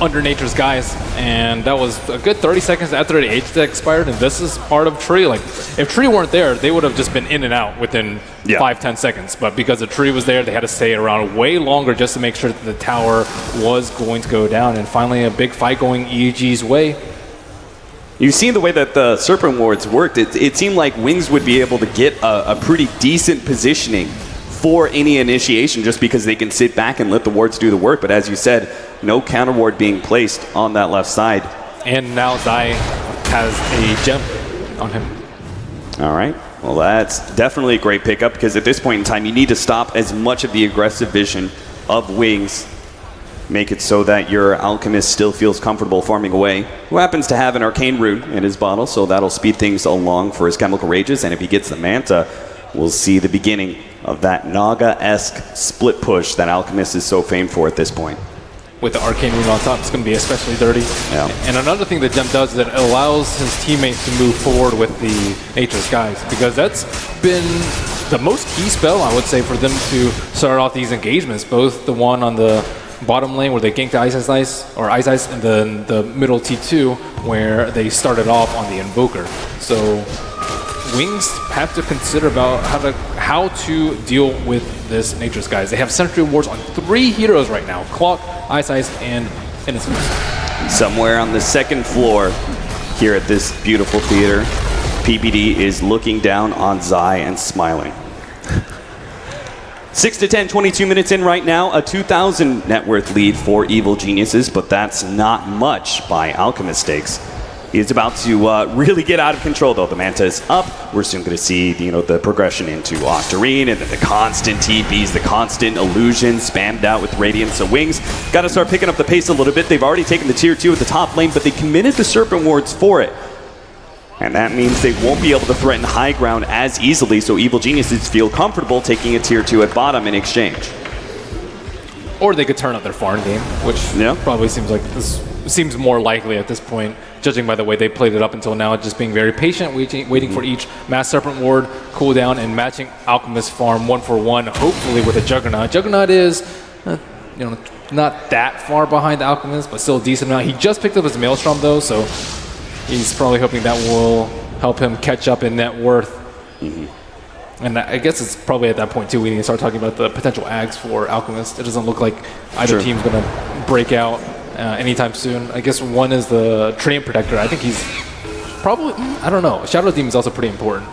under Nature's guys, and that was a good 30 seconds after the H expired, and this is part of Tree. Like, if Tree weren't there, they would have just been in and out within 5-10 seconds, but because the Tree was there, they had to stay around way longer just to make sure that the tower was going to go down, and finally a big fight going EG's way. You've seen the way that the Serpent Wards worked. It seemed like Wings would be able to get a pretty decent positioning for any initiation just because they can sit back and let the wards do the work. But as you said, no counter ward being placed on that left side. And now Zai has a gem on him. All right. Well, that's definitely a great pickup because at this point in time, you need to stop as much of the aggressive vision of Wings. Make it so that your Alchemist still feels comfortable farming away. Who happens to have an Arcane Rune in his bottle, so that'll speed things along for his Chemical Rages. And if he gets the Manta, we'll see the beginning of that Naga-esque split push that Alchemist is so famed for at this point. With the Arcane Rune on top, it's going to be especially dirty. Yeah. And another thing that Gem does is that it allows his teammates to move forward with the Nature's Guys, because that's been the most key spell, I would say, for them to start off these engagements. Both the one on the bottom lane where they ganked the Ice Ice, and then the middle T2 where they started off on the Invoker. So Wings have to consider about how to deal with this Nature's Guys. They have Sentry Wards on 3 heroes right now: Clock, Ice Ice, and Innocence. Somewhere on the second floor here at this beautiful theater, PPD is looking down on Zai and smiling. 6 to 10, 22 minutes in right now. A 2,000 net worth lead for Evil Geniuses, but that's not much by Alchemist stakes. He's about to really get out of control, though. The Manta is up. We're soon going to see the progression into Octarine, and then the constant TPs, the constant illusion spammed out with Radiance. So Wings got to start picking up the pace a little bit. They've already taken the tier 2 at the top lane, but they committed the Serpent Wards for it. And that means they won't be able to threaten high ground as easily, so Evil Geniuses feel comfortable taking a tier 2 at bottom in exchange. Or they could turn up their farm game, which probably seems more likely at this point, judging by the way they played it up until now, just being very patient, waiting for each Mass Serpent Ward cooldown and matching Alchemist farm 1-for-1, hopefully with a Juggernaut. Juggernaut is not that far behind the Alchemist, but still a decent amount. He just picked up his Maelstrom though, so he's probably hoping that will help him catch up in net worth. And I guess it's probably at that point too we need to start talking about the potential ags for Alchemist. It doesn't look like either team's going to break out anytime soon. I guess one is the Treant Protector. I think he's probably, I don't know. Shadow Demon is also pretty important.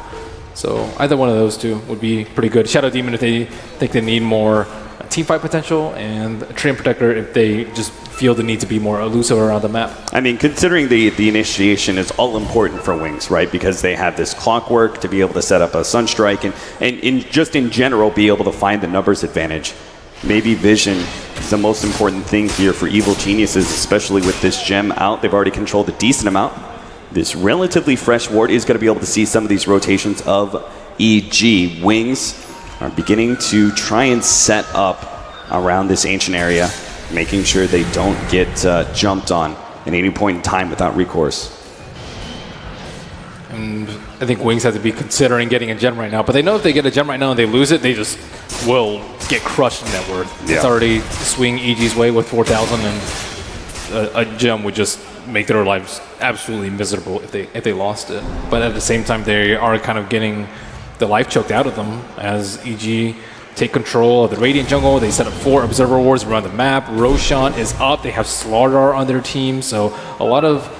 So either one of those two would be pretty good. Shadow Demon if they think they need more team fight potential, and Treant Protector if they just feel the need to be more elusive around the map. I mean, considering the initiation is all important for Wings, right? Because they have this clockwork to be able to set up a Sunstrike and just in general be able to find the numbers advantage. Maybe vision is the most important thing here for Evil Geniuses, especially with this gem out. They've already controlled a decent amount. This relatively fresh ward is going to be able to see some of these rotations of EG. Wings are beginning to try and set up around this ancient area, making sure they don't get jumped on at any point in time without recourse. And I think Wings have to be considering getting a gem right now, but they know if they get a gem right now and they lose it, they just will get crushed in net worth. It's already swinging EG's way with 4,000, and a gem would just make their lives absolutely miserable if they lost it. But at the same time, they are kind of getting the life choked out of them as EG take control of the Radiant jungle. They set up 4 Observer Wards around the map. Roshan is up. They have Slardar on their team, so a lot of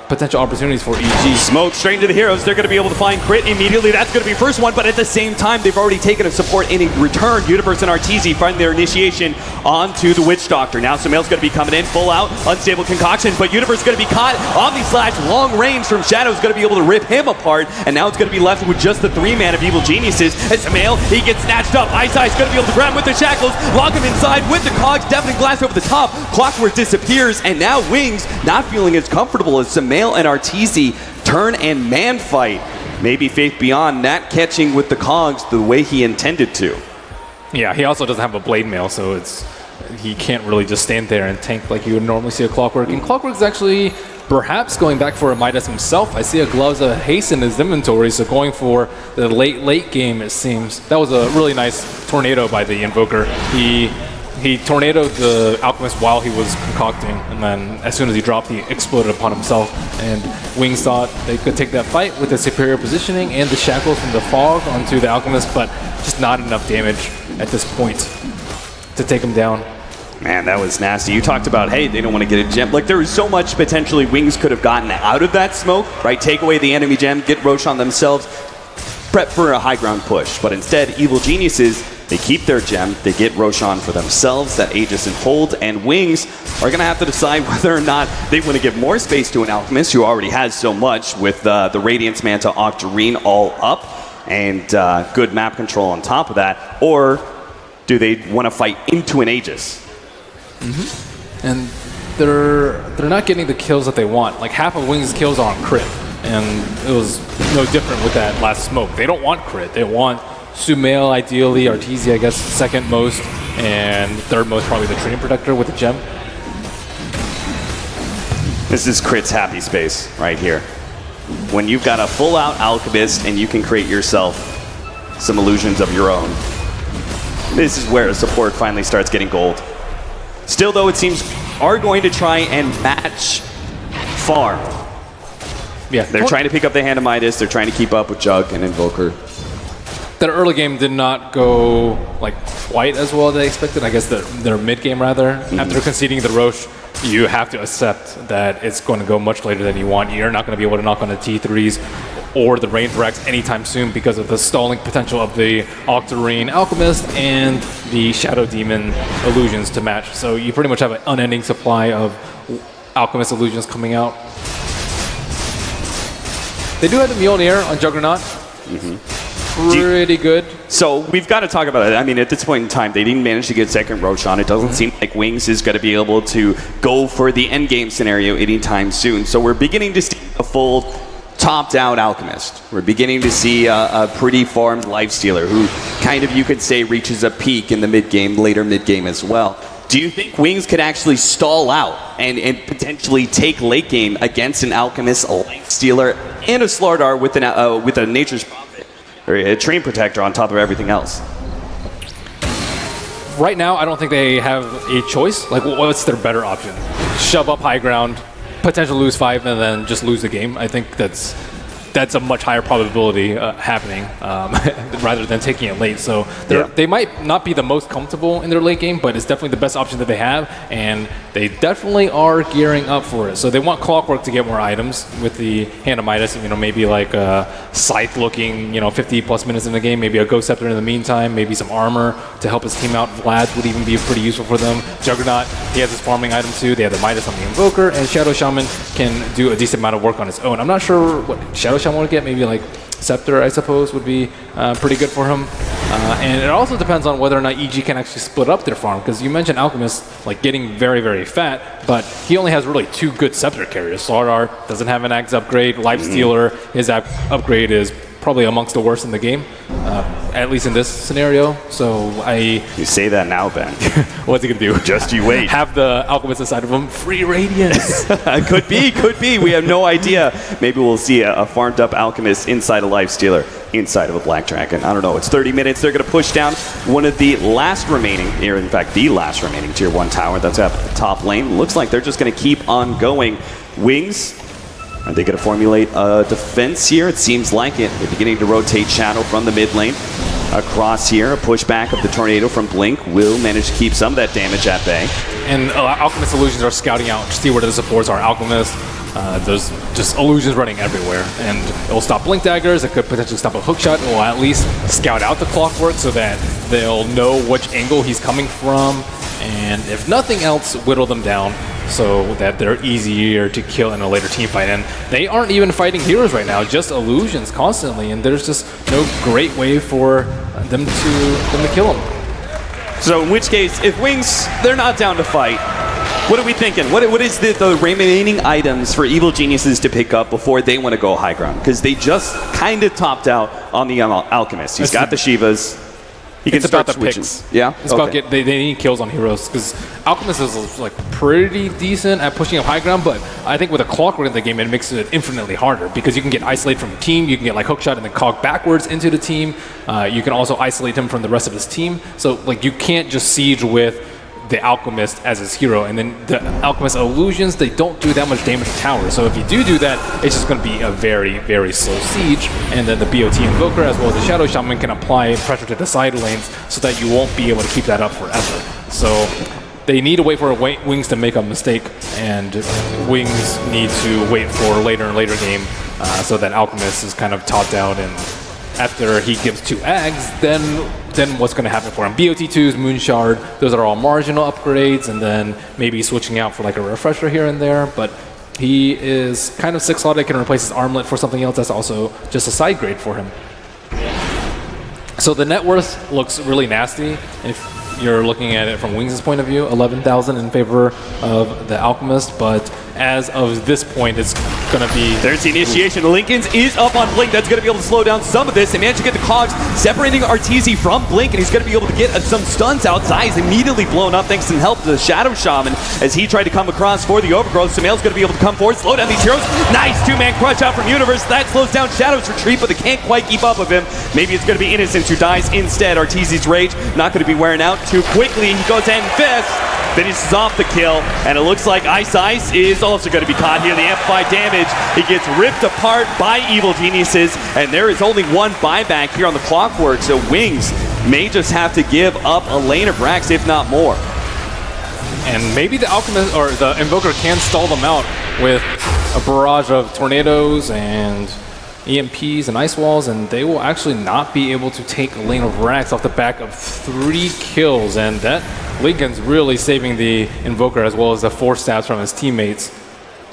potential opportunities for EG. Smoke straight into the heroes. They're going to be able to find crit immediately. That's going to be first one, but at the same time, they've already taken a support in return. Universe and RTZ find their initiation onto the Witch Doctor. Now Sumail's going to be coming in full out, unstable concoction, but Universe is going to be caught. Omni Slash, long range from Shadow is going to be able to rip him apart, and now it's going to be left with just the 3-man of Evil Geniuses. As Sumail, he gets snatched up. Ice is going to be able to grab him with the shackles, lock him inside with the cogs, deafening blast over the top. Clockwork disappears, and now Wings not feeling as comfortable as Sumail and Arteezy turn and man fight. Maybe Faith Beyond not catching with the cogs the way he intended to. Yeah, he also doesn't have a blade mail, so he can't really just stand there and tank like you would normally see a Clockwork. And Clockwork's actually perhaps going back for a Midas himself. I see a Gloves of Haste in his inventory, so going for the late game, it seems. That was a really nice tornado by the Invoker. He tornadoed the Alchemist while he was concocting, and then as soon as he dropped, he exploded upon himself. And Wings thought they could take that fight with the superior positioning and the shackles from the fog onto the Alchemist, but just not enough damage at this point to take him down. Man, that was nasty. You talked about, hey, they don't want to get a gem. Like, there was so much potentially Wings could have gotten out of that smoke, right? Take away the enemy gem, get Roshan themselves, prep for a high ground push. But instead, Evil Geniuses, they keep their gem, they get Roshan for themselves, that Aegis in hold, and Wings are going to have to decide whether or not they want to give more space to an Alchemist who already has so much with the Radiance Manta Octarine all up and good map control on top of that, or do they want to fight into an Aegis? And they're not getting the kills that they want. Like half of Wings' kills are on crit, and it was no different with that last smoke. They don't want crit, they want Sumail ideally, Arteezy I guess second most, and third most probably the Treant Protector with the gem. This is Crit's happy space right here. When you've got a full out Alchemist and you can create yourself some illusions of your own, this is where a support finally starts getting gold. Still though, it seems are going to try and match farm. Yeah, they're trying to pick up the hand of Midas, they're trying to keep up with Jug and Invoker. That early game did not go like quite as well as they expected. I guess their mid game rather. After conceding the Roche, you have to accept that it's going to go much later than you want. You're not going to be able to knock on the T3s or the Rain Thorax anytime soon because of the stalling potential of the Octarine Alchemist and the Shadow Demon illusions to match. So you pretty much have an unending supply of Alchemist illusions coming out. They do have the Mjolnir on Juggernaut. Pretty good. So we've got to talk about it. I mean, at this point in time, they didn't manage to get second Roshan. It doesn't seem like Wings is going to be able to go for the endgame scenario anytime soon. So we're beginning to see a full top-down Alchemist. We're beginning to see a pretty farmed Lifestealer who kind of, you could say, reaches a peak in the mid-game, later mid-game as well. Do you think Wings could actually stall out and potentially take late game against an Alchemist, a Lifestealer, and a Slardar with a Nature's Prophet, or a Treant Protector on top of everything else? right now, I don't think they have a choice. Like, what's their better option? Shove up high ground, potentially lose 5, and then just lose the game. I think that's a much higher probability happening rather than taking it late. So they might not be the most comfortable in their late game, but it's definitely the best option that they have, and they definitely are gearing up for it. So they want Clockwork to get more items with the Hand of Midas, maybe like a Scythe looking, 50 plus minutes in the game, maybe a Ghost Scepter in the meantime, maybe some armor to help his team out. Vlad would even be pretty useful for them. Juggernaut, he has his farming item too. They have the Midas on the Invoker, and Shadow Shaman can do a decent amount of work on his own. I'm not sure what Shadow Shaman would get, maybe like Scepter, I suppose, would be pretty good for him. And it also depends on whether or not EG can actually split up their farm, because you mentioned Alchemist like getting very, very fat, but he only has really 2 good Scepter carriers. Slardar doesn't have an Axe upgrade. Lifestealer, his upgrade is probably amongst the worst in the game, at least in this scenario. So You say that now, Ben. What's he gonna do? Just you wait. Have the Alchemist inside of him. Free Radiance. Could be. We have no idea. Maybe we'll see a farmed up Alchemist inside a Lifestealer, inside of a Black Dragon. I don't know. It's 30 minutes. They're going to push down one of the last remaining, or in fact, the last remaining Tier 1 tower that's at the top lane. Looks like they're just going to keep on going. Wings, are they going to formulate a defense here? It seems like it. They're beginning to rotate Shadow from the mid lane. Across here, a pushback of the Tornado from Blink will manage to keep some of that damage at bay. And Alchemist Illusions are scouting out to see where the supports are. Alchemist, there's just illusions running everywhere. And it will stop Blink Daggers, it could potentially stop a hookshot, it will at least scout out the Clockwork so that they'll know which angle he's coming from. And if nothing else, whittle them down so that they're easier to kill in a later team fight. And they aren't even fighting heroes right now, just illusions constantly, and there's just no great way for them to kill them. So in which case, if Wings, they're not down to fight, what are we thinking? What is the remaining items for Evil Geniuses to pick up before they want to go high ground? Because they just kind of topped out on the Alchemist. He's got the Shivas. He can about the switching. picks. Yeah? It's about they need kills on heroes, because Alchemist is like pretty decent at pushing up high ground, but I think with a Clockwork in the game, it makes it infinitely harder, because you can get isolated from the team, you can get like hookshot and then cog backwards into the team. You can also isolate him from the rest of his team. So like you can't just siege with the Alchemist as his hero, and then the Alchemist illusions, they don't do that much damage to towers. So if you do that, it's just going to be a very, very slow siege, and then the BOT Invoker as well as the Shadow Shaman can apply pressure to the side lanes so that you won't be able to keep that up forever. So they need to wait for Wings to make a mistake, and Wings need to wait for later and later game so that Alchemist is kind of topped out, and after he gives 2 Ags, then what's going to happen for him? BOT2s, Moonshard, those are all marginal upgrades, and then maybe switching out for like a refresher here and there, but he is kind of 6-slotted, can replace his armlet for something else that's also just a side grade for him. So the net worth looks really nasty if you're looking at it from Wings' point of view, 11,000 in favor of the Alchemist, but as of this point, it's going to be... There's the initiation. Lincoln's is up on Blink. That's going to be able to slow down some of this. They managed to get the cogs separating Arteezy from Blink, and he's going to be able to get some stuns outside. He's immediately blown up thanks to the help of the Shadow Shaman as he tried to come across for the overgrowth. Sumail's going to be able to come forward, slow down these heroes. Nice 2-man crush out from Universe. That slows down Shadow's retreat, but they can't quite keep up with him. Maybe it's going to be Innocence who dies instead. Arteezy's rage not going to be wearing out too quickly. He goes in fist. Finishes off the kill, and it looks like Ice is also going to be caught here. The amplified damage, he gets ripped apart by Evil Geniuses, and there is only one buyback here on the Clockwork, so Wings may just have to give up a lane of racks, if not more. And maybe the Alchemist or the Invoker can stall them out with a barrage of tornadoes and EMPs and ice walls, and they will actually not be able to take a lane of racks off the back of 3 kills, and that Lincoln's really saving the Invoker as well as the 4 stabs from his teammates.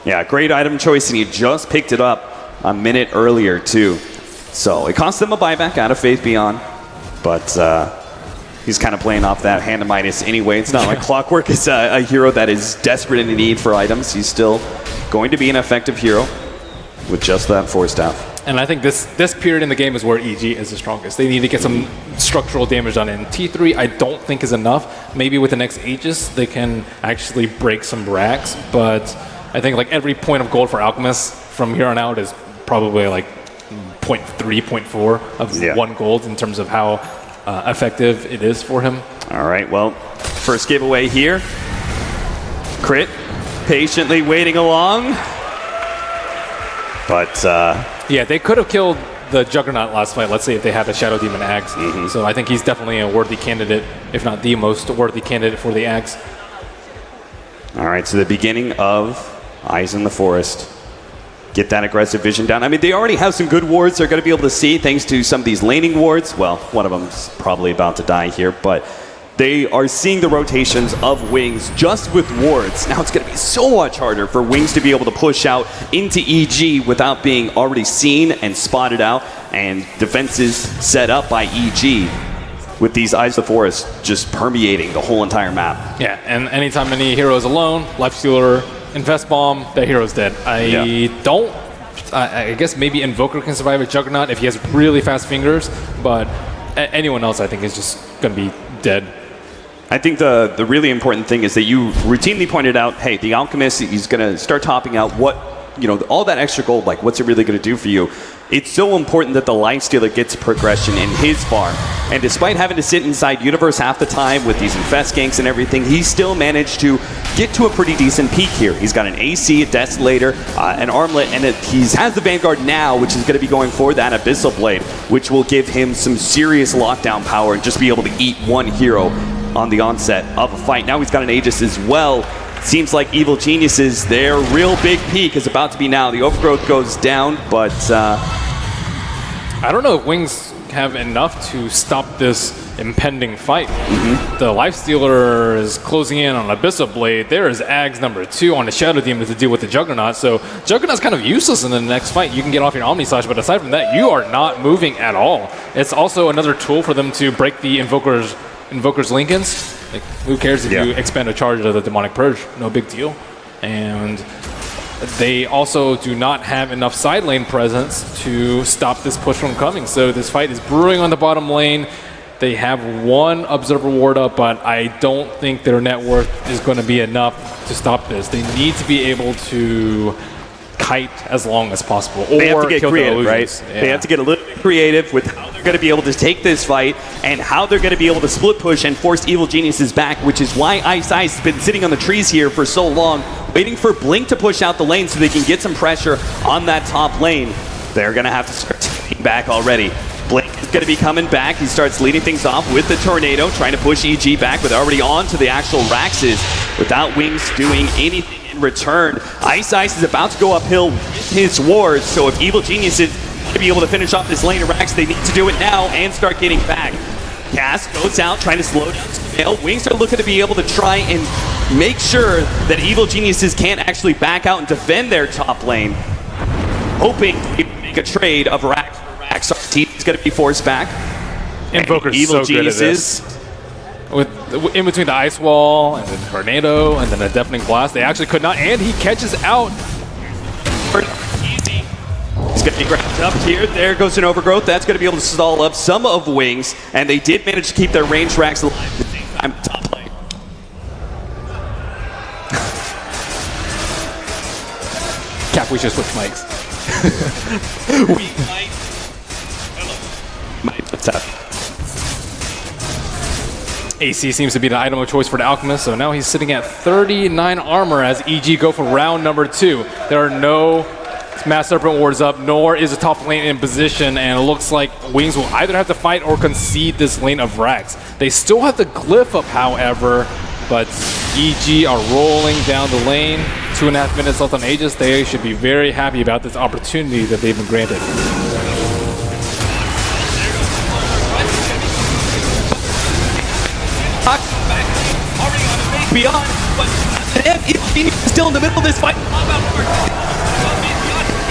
Yeah, great item choice, and he just picked it up a minute earlier too. So it cost them a buyback out of Faith Beyond, but he's kind of playing off that Hand of Midas anyway. It's not like Clockwork is a hero that is desperate in need for items. He's still going to be an effective hero with just that 4 staff. And I think this period in the game is where EG is the strongest. They need to get some structural damage done. And T3 I don't think is enough. Maybe with the next Aegis they can actually break some racks. But I think like every point of gold for Alchemist from here on out is probably like 0.3, 0.4 of 1 gold in terms of how effective it is for him. All right, well, first giveaway here. Crit patiently waiting along. But yeah, they could have killed the Juggernaut last fight, let's say, if they had the Shadow Demon Axe. So I think he's definitely a worthy candidate, if not the most worthy candidate for the Axe. all right, so the beginning of Eyes in the Forest. Get that aggressive vision down. I mean, they already have some good wards they're going to be able to see thanks to some of these laning wards. Well, one of them's probably about to die here, but they are seeing the rotations of Wings just with wards. Now it's going to be so much harder for Wings to be able to push out into EG without being already seen and spotted out, and defenses set up by EG with these Eyes of the Forest just permeating the whole entire map. Yeah, and anytime any hero is alone, Lifestealer, Invest Bomb, that hero's dead. I guess maybe Invoker can survive a Juggernaut if he has really fast fingers, but anyone else I think is just going to be dead. I think the really important thing is that you routinely pointed out, hey, the Alchemist, he's going to start topping out what, you know, all that extra gold, like what's it really going to do for you? It's so important that the Lifestealer gets progression in his farm. And despite having to sit inside Universe half the time with these Infest ganks and everything, he still managed to get to a pretty decent peak here. He's got an AC, a Desolator, an Armlet, and he has the Vanguard now, which is going to be going for that Abyssal Blade, which will give him some serious lockdown power and just be able to eat one hero on the onset of a fight. Now he's got an Aegis as well. Seems like Evil Geniuses, their real big peak is about to be now. The Overgrowth goes down, but I don't know if Wings have enough to stop this impending fight. The Lifestealer is closing in on Abyssal Blade. There is Ags number 2 on the Shadow Demon to deal with the Juggernaut. So Juggernaut's kind of useless in the next fight. You can get off your Omni Slash, but aside from that, you are not moving at all. It's also another tool for them to break the Invoker's Lincolns. Like, who cares if you expand a charge of the Demonic Purge? No big deal. And they also do not have enough side lane presence to stop this push from coming. So this fight is brewing on the bottom lane. They have one Observer ward up, but I don't think their net worth is going to be enough to stop this. They need to be able to kite as long as possible, or they have to get kill creative, the right? Yeah. They have to get a little bit creative with how they're going to be able to take this fight and how they're going to be able to split push and force Evil Geniuses back, which is why Ice has been sitting on the trees here for so long, waiting for Blink to push out the lane so they can get some pressure on that top lane. They're going to have to start taking back already. Blink is going to be coming back. He starts leading things off with the Tornado, trying to push EG back, but already on to the actual Raxes without Wings doing anything in return. Ice is about to go uphill with his wards, so if Evil Genius is going to be able to finish off this lane of Rax, they need to do it now and start getting back. Cass goes out, trying to slow down Scale. Wings are looking to be able to try and make sure that Evil Geniuses can't actually back out and defend their top lane, hoping to make a trade of Rax for Rax. RT is going to be forced back. Invoker's Evil so Geniuses. good at this. With in between the Ice Wall and the Tornado and then a Deafening Blast, they actually could not, and he catches out. Easy. He's going to be grabbed up here. There goes an Overgrowth. That's going to be able to stall up some of Wings, and they did manage to keep their ranged Racks alive at the same time. Top lane. Cap, we should switch mics. We might. What's up? AC seems to be the item of choice for the Alchemist, so now he's sitting at 39 armor as EG go for round number 2. There are no Mass Serpent wards up, nor is the top lane in position, and it looks like Wings will either have to fight or concede this lane of Rax. They still have the Glyph up, however, but EG are rolling down the lane. 2.5 minutes left on Aegis. They should be very happy about this opportunity that they've been granted. Beyond, but Evil Genius is still in the middle of this fight. He's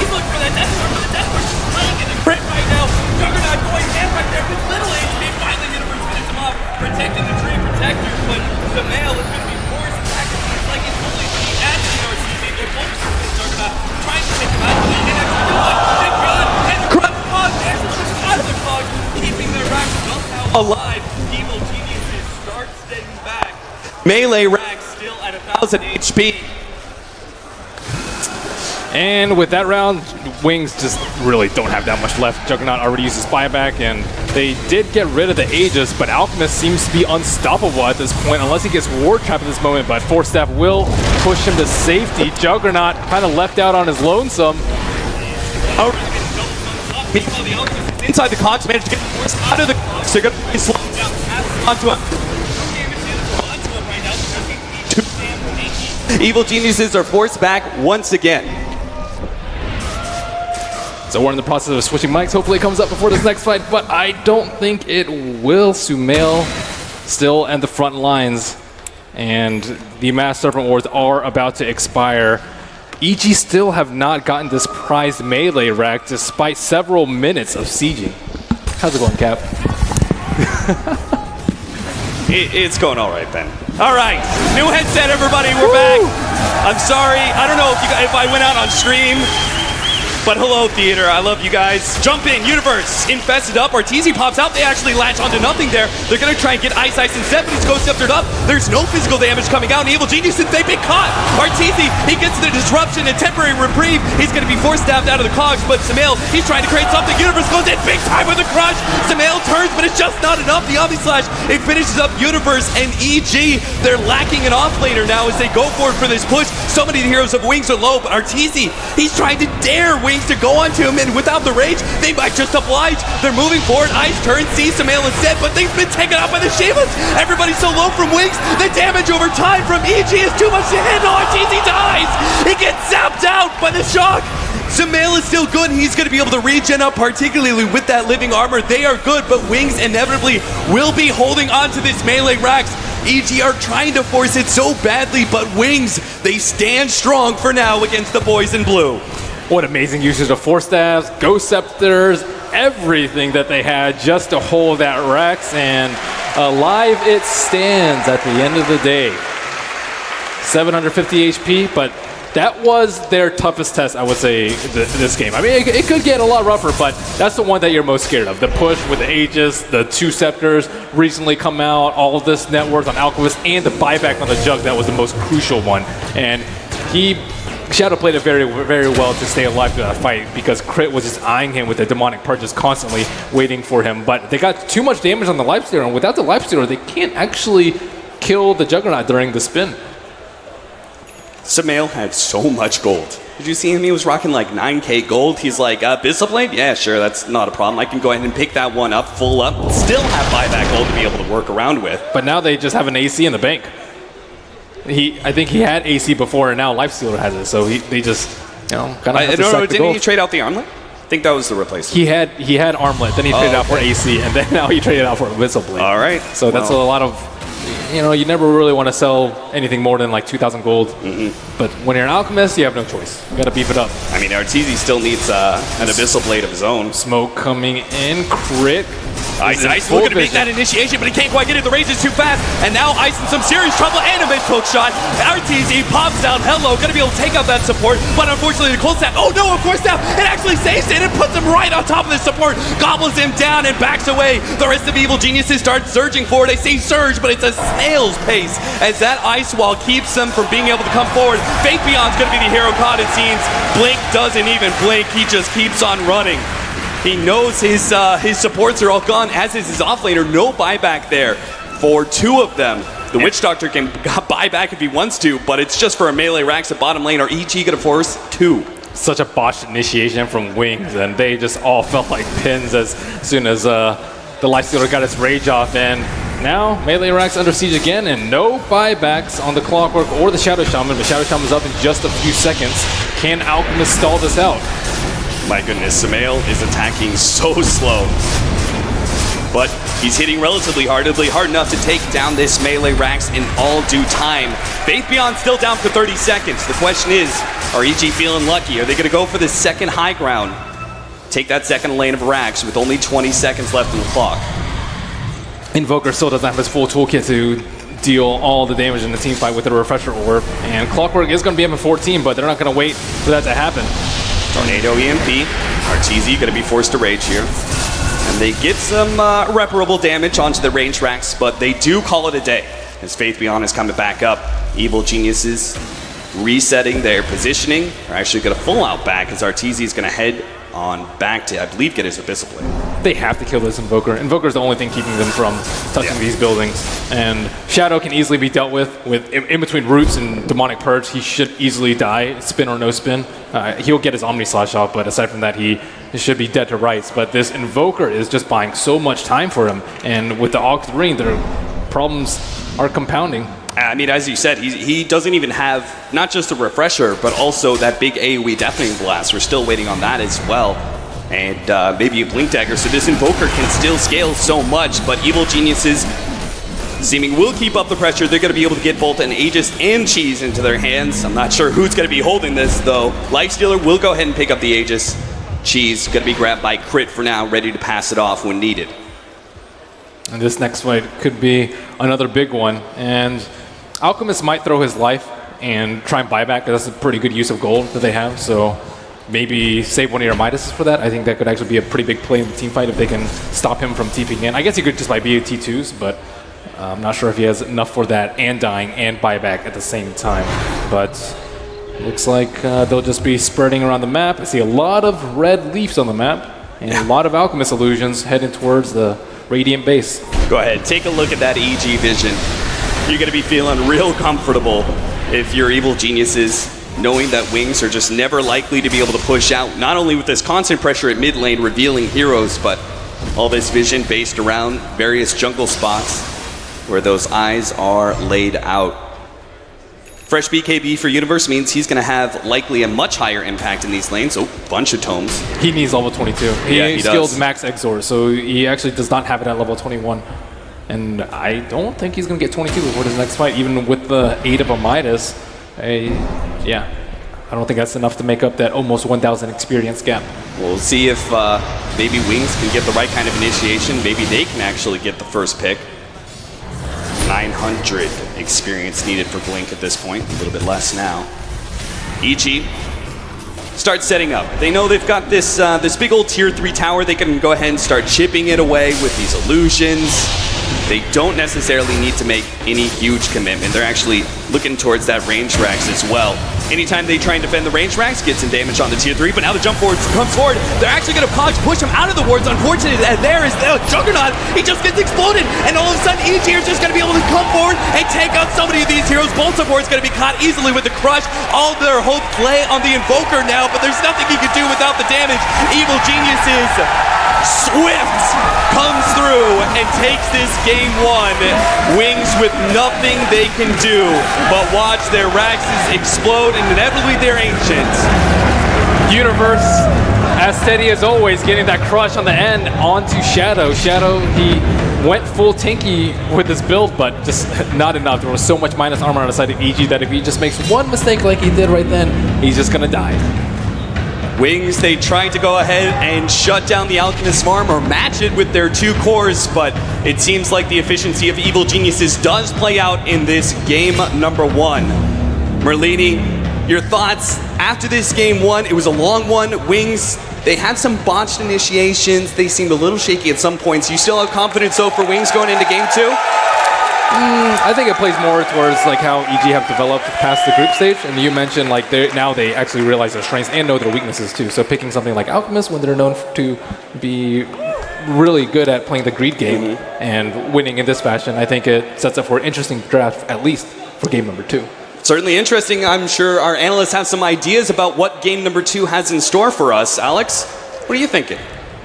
looking for that death ward, playing in the crit right now. Juggernaut going in right there with little HP. Finally, Universe finishes him off, protecting the tree protector, but the male is going to be forced back. It's like it's only the RC maybe they're both Juggernaut trying to take him out, and actually do it. Thank God, and the Crop Fog, the Fog, keeping their Rax alive. Evil Geniuses start staying back. Melee Rax still at 1,000 HP. And with that round, Wings just really don't have that much left. Juggernaut already used his buyback, and they did get rid of the Aegis, but Alchemist seems to be unstoppable at this point, unless he gets Ward Trap at this moment, but Force Staff will push him to safety. Juggernaut kind of left out on his lonesome. Inside the Cogs, managed to get forced out of the Cogs. They're going to be slowed down onto him. Evil Geniuses are forced back once again. So we're in the process of switching mics. Hopefully it comes up before this next fight, but I don't think it will. Sumail still at the front lines, and the Mass Serpent Wars are about to expire. EG still have not gotten this prized melee rack despite several minutes of sieging. How's it going, Cap? It's going all right, Ben. All right, new headset, everybody. We're back. I'm sorry. I don't know if I went out on stream. But hello, theater. I love you guys. Jump in, Universe. Infested up. Arteezy pops out. They actually latch onto nothing there. They're going to try and get Ice and Step, but he's Ghost Sceptered up. There's no physical damage coming out. And Evil Geniuses, they've been caught. Arteezy, he gets the disruption and temporary reprieve. He's going to be force stabbed out of the Cogs, but Sumail, he's trying to create something. Universe goes in big time with a crush. Sumail turns, but it's just not enough. The Omni Slash, it finishes up Universe and EG. They're lacking an offlaner now as they go forward for this push. So many heroes of Wings are low, but Arteezy, he's trying to dare Wings to go onto him, and without the rage, they might just oblige. They're moving forward. Ice turns, sees Sumail instead, but they've been taken out by the Shameless. Everybody's so low from Wings. The damage over time from EG is too much to handle. Arteezy dies. He gets zapped out by the shock. Sumail is still good, and he's going to be able to regen up, particularly with that living armor. They are good, but Wings inevitably will be holding on to this melee racks. EG are trying to force it so badly, but Wings, they stand strong for now against the boys in blue. What amazing usage of Force Staffs, Ghost Scepters, everything that they had just to hold that Rex, and alive it stands at the end of the day. 750 HP, but that was their toughest test, I would say, this game. I mean, it could get a lot rougher, but that's the one that you're most scared of. The push with the Aegis, the 2 Scepters recently come out, all of this net worth on Alchemist, and the buyback on the Jug, that was the most crucial one. And Shadow played it very, very well to stay alive through that fight, because Crit was just eyeing him with the demonic purges, constantly waiting for him. But they got too much damage on the Lifestealer, and without the Lifestealer, they can't actually kill the Juggernaut during the spin. Sumail had so much gold. Did you see him? He was rocking like 9k gold. He's like, Abyssal Blade? Yeah, sure, that's not a problem. I can go ahead and pick that one up, full up, still have buyback gold to be able to work around with. But now they just have an AC in the bank. I think he had AC before, and now Lifestealer has it, so they just, kind of have to suck the didn't gold. he trade out the armlet? I think that was the replacement. He had Armlet, then he traded out for AC, and then now he traded out for Abyssal Blade. All right. So that's a lot of, you never really want to sell anything more than like 2,000 gold. But when you're an Alchemist, you have no choice. You got to beef it up. I mean, Arteezy still needs an Abyssal Blade of his own. Smoke coming in, Crit. Ice looking to make that initiation, but he can't quite get it. The rage is too fast, and now Ice in some serious trouble, and a mid-poke shot. Arteezy pops out. Hello, gonna be able to take out that support, but unfortunately the cold snap, oh no, of course now, it actually saves it and puts him right on top of the support, gobbles him down and backs away. The rest of Evil Geniuses start surging forward. I say surge, but it's a snail's pace, as that Ice Wall keeps them from being able to come forward. Faith Beyond's gonna be the hero caught, it seems. Blink doesn't even blink, he just keeps on running. He knows his supports are all gone, as is his offlaner. No buyback there for 2 of them. The Witch Doctor can buy back if he wants to, but it's just for a melee racks at bottom lane. Are EG going to force 2? Such a botched initiation from Wings, and they just all felt like pins as soon as the Lifestealer got its rage off. And now melee racks under siege again, and no buybacks on the Clockwork or the Shadow Shaman, but Shadow Shaman's up in just a few seconds. Can Alchemist stall this out? My goodness, Sumail is attacking so slow. But he's hitting relatively hard enough to take down this melee racks in all due time. Faith Beyond still down for 30 seconds. The question is, are EG feeling lucky? Are they going to go for the second high ground? Take that second lane of racks with only 20 seconds left on the clock. Invoker still doesn't have his full toolkit to deal all the damage in the team fight with the Refresher Orb. And Clockwork is going to be up in 14, but they're not going to wait for that to happen. Tornado EMP. Arteezy going to be forced to rage here. And they get some irreparable damage onto the range racks, but they do call it a day as Faith Beyond is coming back up. Evil Geniuses resetting their positioning. They're actually going to full out back as Arteezy is going to head on back to, I believe, get his Abyssal Blade. They have to kill this Invoker. Invoker is the only thing keeping them from touching these buildings. And Shadow can easily be dealt with in between Roots and Demonic Purge. He should easily die, spin or no spin. He'll get his Omni Slash off, but aside from that, he should be dead to rights. But this Invoker is just buying so much time for him. And with the Aug's Ring, their problems are compounding. I mean, as you said, he doesn't even have not just a refresher, but also that big AoE Deafening Blast. We're still waiting on that as well. And maybe a Blink Dagger. So this Invoker can still scale so much, but Evil Geniuses seeming will keep up the pressure. They're going to be able to get both an Aegis and Cheese into their hands. I'm not sure who's going to be holding this, though. Lifestealer will go ahead and pick up the Aegis. Cheese going to be grabbed by Crit for now, ready to pass it off when needed. And this next fight could be another big one. And Alchemist might throw his life and try and buy back, because that's a pretty good use of gold that they have. So maybe save one of your Midases for that. I think that could actually be a pretty big play in the team fight if they can stop him from TPing in. I guess he could just buy BAT2s, but I'm not sure if he has enough for that and dying and buyback at the same time. But looks like they'll just be spreading around the map. I see a lot of red leaves on the map and a lot of Alchemist illusions heading towards the Radiant base. Go ahead, take a look at that EG vision. You're going to be feeling real comfortable if you're Evil Geniuses, knowing that Wings are just never likely to be able to push out, not only with this constant pressure at mid lane revealing heroes, but all this vision based around various jungle spots where those eyes are laid out. Fresh BKB for Universe means he's going to have likely a much higher impact in these lanes. Oh, bunch of tomes. He needs level 22. He skilled does. Max Exor, so he actually does not have it at level 21. And I don't think he's going to get 22 before his next fight, even with the 8 of a Midas. Yeah, I don't think that's enough to make up that almost 1,000 experience gap. We'll see if maybe Wings can get the right kind of initiation. Maybe they can actually get the first pick. 900 experience needed for Blink at this point, a little bit less now. EG starts setting up. They know they've got this this big old tier 3 tower. They can go ahead and start chipping it away with these illusions. They don't necessarily need to make any huge commitment. They're actually looking towards that range racks as well. Anytime they try and defend the range racks, get some damage on the tier 3, but now the jump forward comes forward. They're actually going to push him out of the wards. Unfortunately, and there is the Juggernaut. He just gets exploded, and all of a sudden, EG is just going to be able to come forward and take out so many of these heroes. Bolt support is going to be caught easily with the crush. All their hope play on the Invoker now, but there's nothing he can do without the damage. Evil Geniuses Swift comes through and takes this game 1. Wings with nothing they can do but watch their Raxes explode and inevitably their Ancients. Universe, as steady as always, getting that crush on the end onto Shadow. Shadow, he went full tanky with his build, but just not enough. There was so much minus armor on the side of EG that if he just makes one mistake like he did right then, he's just gonna die. Wings, they tried to go ahead and shut down the Alchemist farm or match it with their 2 cores, but it seems like the efficiency of Evil Geniuses does play out in this game number 1. Merlini, your thoughts after this game 1? It was a long one. Wings, they had some botched initiations. They seemed a little shaky at some points. You still have confidence, though, for Wings going into game 2? I think it plays more towards like how EG have developed past the group stage, and you mentioned like now they actually realize their strengths and know their weaknesses too. So picking something like Alchemist when they're known to be really good at playing the greed game and winning in this fashion, I think it sets up for an interesting draft, at least for game number 2. Certainly interesting. I'm sure our analysts have some ideas about what game number 2 has in store for us. Alex, what are you thinking?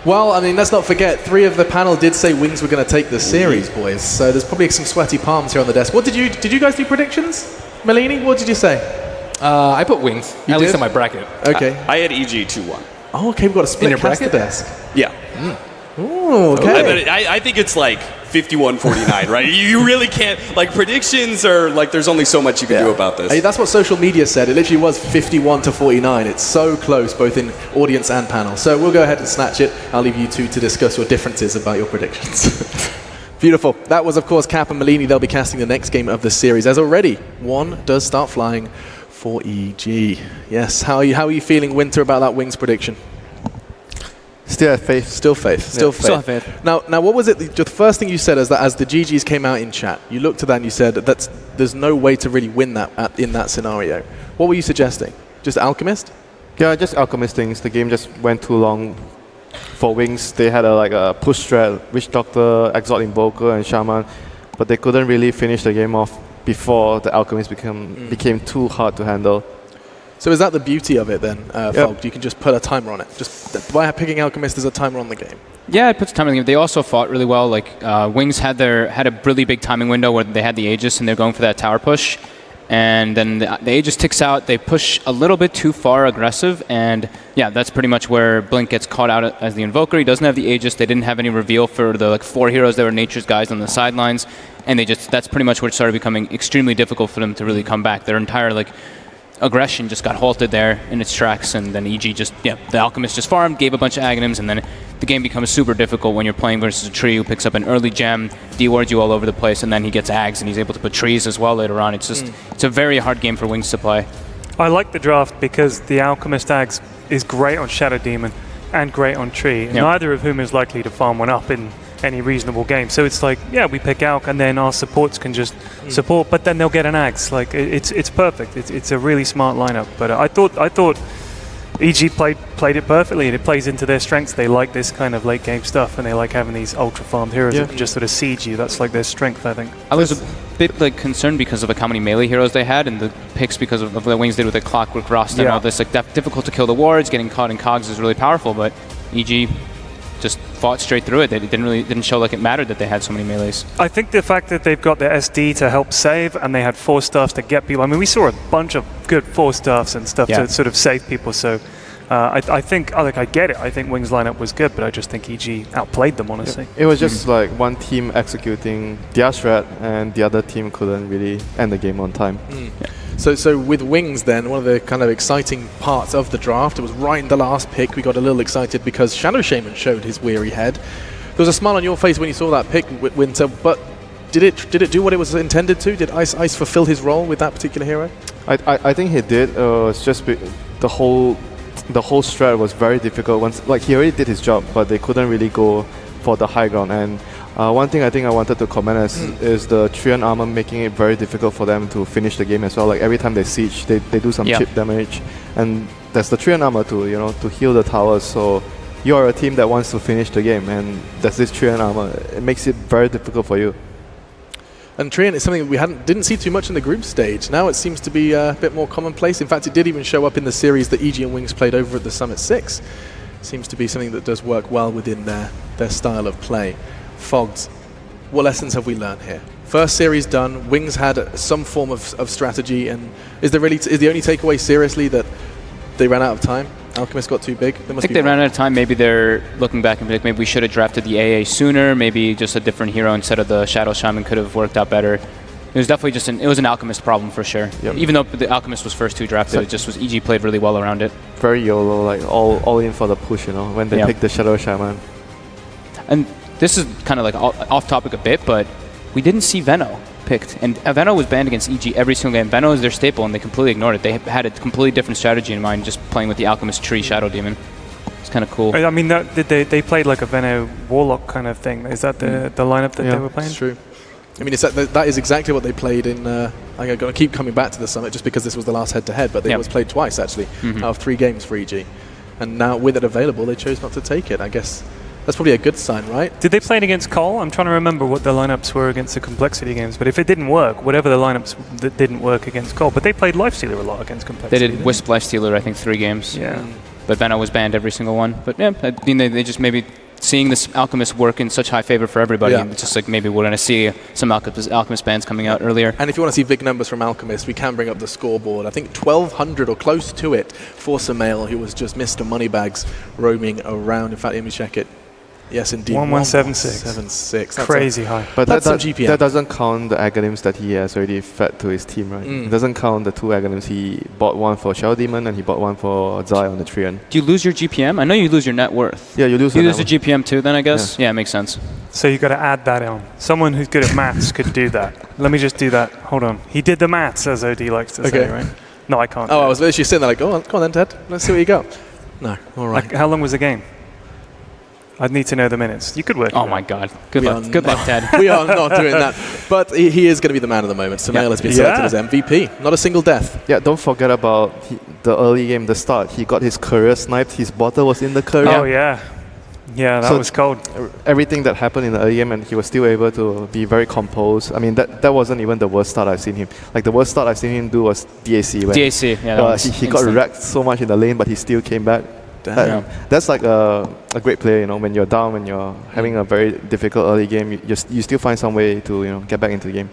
Well, I mean, let's not forget, 3 of the panel did say Wings were going to take the series, boys. So there's probably some sweaty palms here on the desk. What did you guys do predictions? Melini, what did you say? I put Wings, at least in my bracket. Okay. I had EG 2-1. Oh, okay, we've got a split in your bracket desk. Yeah. Ooh, okay. I think it's like 51-49, right? You really can't, like, predictions are like, there's only so much you can do about this. Hey, that's what social media said. It literally was 51-49. It's so close, both in audience and panel. So we'll go ahead and snatch it. I'll leave you two to discuss your differences about your predictions. Beautiful. That was, of course, Cap and Melini. They'll be casting the next game of the series, as already one does start flying for EG. Yes, how are you feeling, Winter, about that Wings prediction? Still have faith. Still faith. Still faith. Still have faith. Now, what was it? The first thing you said is that as the GGs came out in chat, you looked at that and you said that there's no way to really win that in that scenario. What were you suggesting? Just Alchemist? Yeah, just Alchemist things. The game just went too long for Wings. They had a push strat, Witch Doctor, Exalt Invoker, and Shaman, but they couldn't really finish the game off before the Alchemist became too hard to handle. So is that the beauty of it then, Fog? You can just put a timer on it. Just by picking Alchemist, there's a timer on the game. Yeah, it puts time in the game. They also fought really well. Like Wings had a really big timing window where they had the Aegis and they're going for that tower push. And then the Aegis ticks out. They push a little bit too far aggressive. And yeah, that's pretty much where Blink gets caught out as the Invoker. He doesn't have the Aegis. They didn't have any reveal for the 4 heroes that were Nature's guys on the sidelines. And that's pretty much where it started becoming extremely difficult for them to really come back. Their entire aggression just got halted there in its tracks, and then EG the Alchemist just farmed, gave a bunch of Aghanims, and then the game becomes super difficult when you're playing versus a tree who picks up an early gem, dewards you all over the place, and then he gets Ags, and he's able to put trees as well later on. It's just it's a very hard game for Wings to play. I like the draft because the Alchemist Ags is great on Shadow Demon and great on Tree, and neither of whom is likely to farm one up in any reasonable game. So it's like, yeah, we pick Alch and then our supports can just support, but then they'll get an Ags. Like it's perfect. It's a really smart lineup. But I thought EG played it perfectly, and it plays into their strengths. They like this kind of late game stuff, and they like having these ultra farmed heroes that can just sort of siege you. That's like their strength, I think. I was a bit concerned because of how many melee heroes they had, and the picks because of the Wings did with the Clockwork Rust and all this. Difficult to kill the wards, getting caught in cogs is really powerful, but EG just fought straight through it. They didn't show like it mattered that they had so many melees. I think the fact that they've got their SD to help save, and they had 4 staffs to get people. I mean, we saw a bunch of good 4 staffs and stuff to sort of save people. So I think, I get it. I think Wings lineup was good, but I just think EG outplayed them, honestly. It was just like one team executing their strat, and the other team couldn't really end the game on time. So with Wings then, one of the kind of exciting parts of the draft, it was right in the last pick, we got a little excited because Shadow Shaman showed his weary head. There was a smile on your face when you saw that pick, Winter, but did it do what it was intended to? Did Ice fulfill his role with that particular hero? I think he did. It's just the whole strat was very difficult. Once, he already did his job, but they couldn't really go for the high ground. And one thing I think I wanted to comment is the Treant armor making it very difficult for them to finish the game as well. Like every time they siege, they do some chip damage, and there's the Treant armor to heal the towers. So you are a team that wants to finish the game, and there's this Treant armor. It makes it very difficult for you. And Treant is something we didn't see too much in the group stage. Now it seems to be a bit more commonplace. In fact, it did even show up in the series that EG and Wings played over at the Summit 6. Seems to be something that does work well within their style of play. Fogs, what lessons have we learned here? First series done, Wings had some form of strategy, and is the only takeaway seriously that they ran out of time? Alchemist got too big? I think they ran out of time. Maybe they're looking back and be like, maybe we should have drafted the AA sooner. Maybe just a different hero instead of the Shadow Shaman could have worked out better. It was definitely just an Alchemist problem for sure. Yep. Even though the Alchemist was first 2 drafted, it just was EG played really well around it. Very YOLO, like all in for the push, when they picked the Shadow Shaman. And this is kind of like off topic a bit, but we didn't see Veno picked. And Veno was banned against EG every single game. Veno is their staple, and they completely ignored it. They had a completely different strategy in mind, just playing with the Alchemist Tree Shadow Demon. It's kind of cool. I mean, they played like a Veno Warlock kind of thing. Is that the lineup that they were playing? It's true. I mean, that is exactly what they played in. I'm going to keep coming back to the Summit just because this was the last head-to-head, but it was played twice, actually, out of 3 games for EG. And now, with it available, they chose not to take it. I guess that's probably a good sign, right? Did they play it against Cole? I'm trying to remember what the lineups were against the Complexity games, but if it didn't work, whatever the lineups that didn't work against Cole, but they played Lifestealer a lot against Complexity. They did Wisp Lifestealer, I think, 3 games. Yeah. But Veno was banned every single one. But yeah, I mean, they just maybe seeing this Alchemist work in such high favor for everybody, and it's just like maybe we're going to see some Alchemist bans coming out earlier. And if you want to see big numbers from Alchemist, we can bring up the scoreboard. I think 1,200 or close to it for Samael, who was just Mr. Moneybags roaming around. In fact, let me check it. Yes, indeed. 1176. That's crazy high. But that's some GPM. That doesn't count the Aghanims that he has already fed to his team, right? It doesn't count the 2 Aghanims. He bought one for Shadow Demon and he bought one for Zai on the Treant. Do you lose your GPM? I know you lose your net worth. Yeah, you lose your GPM too then, I guess? Yeah, it makes sense. So you got to add that on. Someone who's good at maths could do that. Let me just do that. Hold on. He did the maths, as OD likes to say, right? No, I can't. Oh, I was literally sitting there like, go on then, Ted. Let's see what you got. No, all right. How long was the game? I'd need to know the minutes. You could work. Oh my God. Good luck. Good luck, Ted. We are not doing that. But he is going to be the man of the moment. Sumail has been selected as MVP. Not a single death. Yeah, don't forget about the early game, the start. He got his career sniped. His bottle was in the career. Oh, yeah. Yeah, that was cold. Everything that happened in the early game, and he was still able to be very composed. I mean, that wasn't even the worst start I've seen him. Like, the worst start I've seen him do was DAC. DAC, yeah. He got wrecked so much in the lane, but he still came back. That's like a great player, when you're down, when you're having a very difficult early game, you still find some way to get back into the game.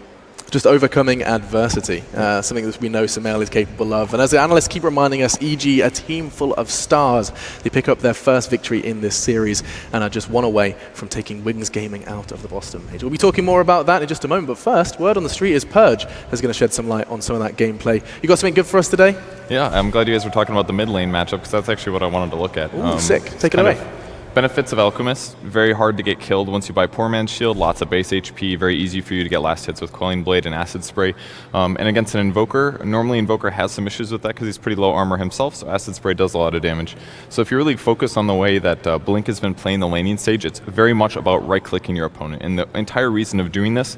Just overcoming adversity, something that we know Sumail is capable of. And as the analysts keep reminding us, EG, a team full of stars. They pick up their first victory in this series and are just one away from taking Wings Gaming out of the Boston Major. We'll be talking more about that in just a moment, but first, word on the street is Purge is going to shed some light on some of that gameplay. You got something good for us today? Yeah, I'm glad you guys were talking about the mid lane matchup, because that's actually what I wanted to look at. Ooh, sick. Take it away. Benefits of Alchemist: very hard to get killed once you buy Poor Man's Shield, lots of base HP, very easy for you to get last hits with Quelling Blade and Acid Spray. And against an Invoker, normally Invoker has some issues with that because he's pretty low armor himself, so Acid Spray does a lot of damage. So if you really focus on the way that Blink has been playing the laning stage, it's very much about right-clicking your opponent. And the entire reason of doing this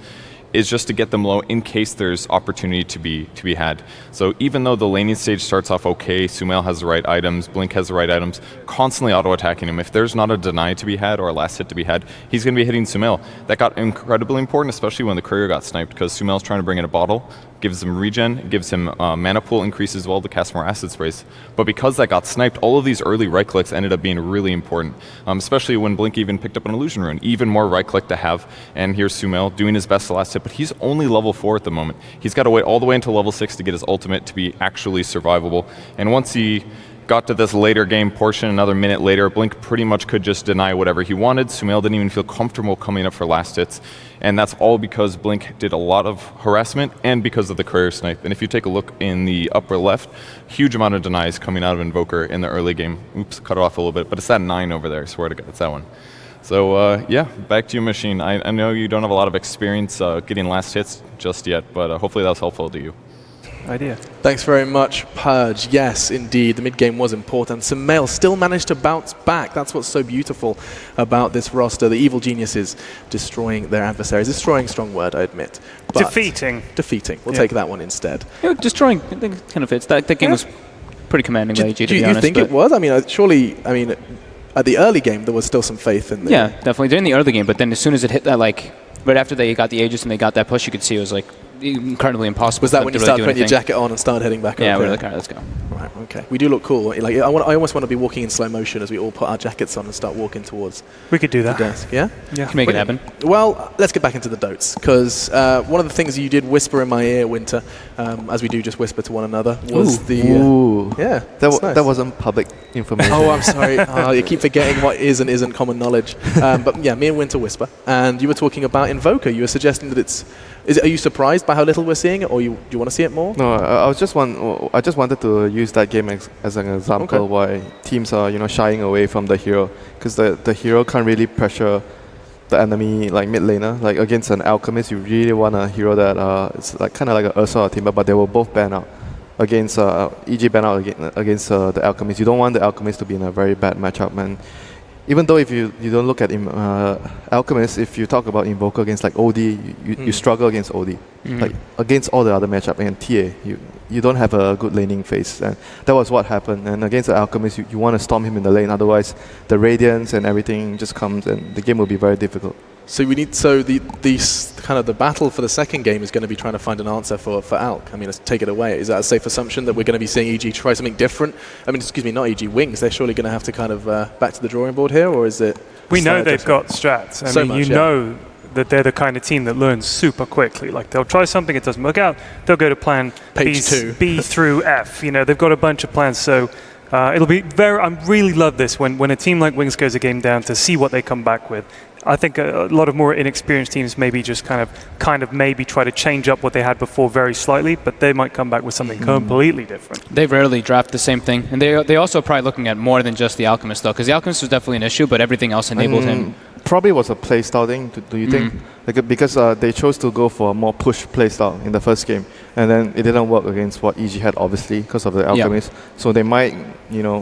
is just to get them low in case there's opportunity to be had. So even though the laning stage starts off okay, Sumail has the right items, Blink has the right items, constantly auto-attacking him. If there's not a deny to be had or a last hit to be had, he's going to be hitting Sumail. That got incredibly important, especially when the courier got sniped, because Sumail's trying to bring in a bottle, gives him regen, gives him mana pool increase as well to cast more acid sprays. But because that got sniped, all of these early right clicks ended up being really important, especially when Blink even picked up an illusion rune, even more right click to have. And here's Sumail doing his best to last hit, but he's only level 4 at the moment. He's got to wait all the way until level 6 to get his ultimate to be actually survivable. And once he got to this later game portion, another minute later, Blink pretty much could just deny whatever he wanted. Sumail didn't even feel comfortable coming up for last hits. And that's all because Blink did a lot of harassment and because of the courier snipe. And if you take a look in the upper left, huge amount of denies coming out of Invoker in the early game. Oops, cut it off a little bit, but it's that 9 over there, I swear to God, it's that one. So yeah, back to you, Machine. I know you don't have a lot of experience getting last hits just yet, but hopefully that was helpful to you. Idea. Thanks very much, Purge. Yes, indeed, the mid-game was important. Sumail still managed to bounce back. That's what's so beautiful about this roster. The evil geniuses destroying their adversaries. Destroying, strong word, I admit. But Defeating. We'll take that one instead. Destroying, I think it kind of fits. That game was pretty commanding by EG, to be honest. Do you think it was? I mean, surely, at the early game, there was still some faith in there. Yeah, definitely. During the early game, but then as soon as it hit that, right after they got the Aegis and they got that push, you could see it was incredibly impossible. Was that when you started putting your jacket on and started heading back? Yeah, we're like, all right, let's go. Right, okay. We do look cool. I almost want to be walking in slow motion as we all put our jackets on and start walking towards. We could do that. The desk. Yeah. Yeah. Can make it happen. Well, let's get back into the dotes, because one of the things you did whisper in my ear, Winter, as we do just whisper to one another, was yeah. That wasn't public information. Oh, I'm sorry. You keep forgetting what is and isn't common knowledge. But yeah, me and Winter whisper, and you were talking about Invoker. You were suggesting that are you surprised by how little we're seeing it, or do you want to see it more? No, I just wanted to use that game as an example why teams are shying away from the hero, because the hero can't really pressure the enemy like mid laner. Like against an alchemist, you really want a hero that it's like kind of like an Ursa or Timber, but they will both ban out. Against EG ban out against the alchemist. You don't want the alchemist to be in a very bad matchup, man. Even though if you don't look at Alchemist, if you talk about Invoker against like OD, you struggle against OD. Like against all the other matchup and TA, you don't have a good laning phase. And that was what happened. And against the Alchemist, you want to storm him in the lane. Otherwise, the Radiance and everything just comes and the game will be very difficult. So the battle for the second game is going to be trying to find an answer for Alk. I mean, let's take it away. Is that a safe assumption that we're going to be seeing EG try something different? I mean, excuse me, not EG, Wings. They're surely going to have to kind of back to the drawing board here, or is it? We know they've got strats. I mean, you know that they're the kind of team that learns super quickly. Like they'll try something, it doesn't work out, they'll go to plan B through F. They've got a bunch of plans. So it'll be I really love this when a team like Wings goes a game down to see what they come back with. I think a lot of more inexperienced teams maybe just kind of maybe try to change up what they had before very slightly, but they might come back with something completely different. They rarely draft the same thing. And they also are probably looking at more than just the Alchemist, though, because the Alchemist was definitely an issue, but everything else enabled him. Probably was a playstyle thing, do you think? Because they chose to go for a more push playstyle in the first game, and then it didn't work against what EG had, obviously, because of the Alchemist. So they might,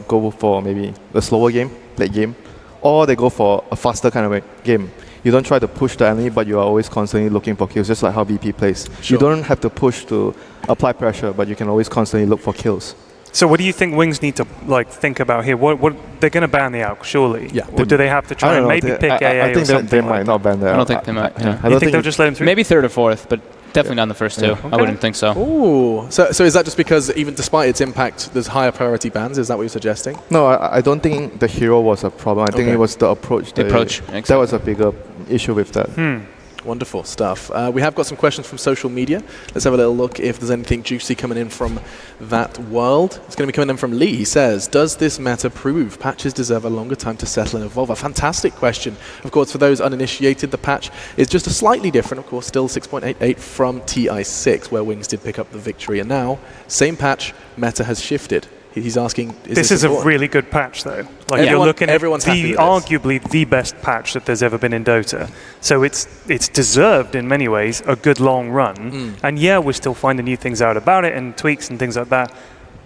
go for maybe a slower game, late game, or they go for a faster kind of game. You don't try to push the enemy, but you are always constantly looking for kills, just like how BP plays. Sure. You don't have to push to apply pressure, but you can always constantly look for kills. So what do you think Wings need to think about here? What they're going to ban the AUK, surely? Yeah. Or do they have to try and maybe pick AA I think or something they like might that? not ban that. I don't think they might. Yeah. I You don't think they'll just let him through? Maybe third or fourth, but definitely not in the first two. I wouldn't think so. Ooh. So is that just because even despite its impact, there's higher priority bans? Is that what you're suggesting? No, I don't think the hero was a problem. I think it was the approach. The approach, That was a bigger issue with that. Wonderful stuff. We have got some questions from social media. Let's have a little look if there's anything juicy coming in from that world. It's going to be coming in from Lee. He says, does this meta prove patches deserve a longer time to settle and evolve? A fantastic question. Of course, for those uninitiated, the patch is just a slightly different, of course, still 6.88 from TI6, where Wings did pick up the victory. And now, same patch, meta has shifted. He's asking, this is important? a really good patch, though. Like Everyone- you're looking at everyone's happy with this. arguably the best patch that there's ever been in Dota. So it's deserved in many ways a good long run. And yeah, we're still finding new things out about it and tweaks and things like that.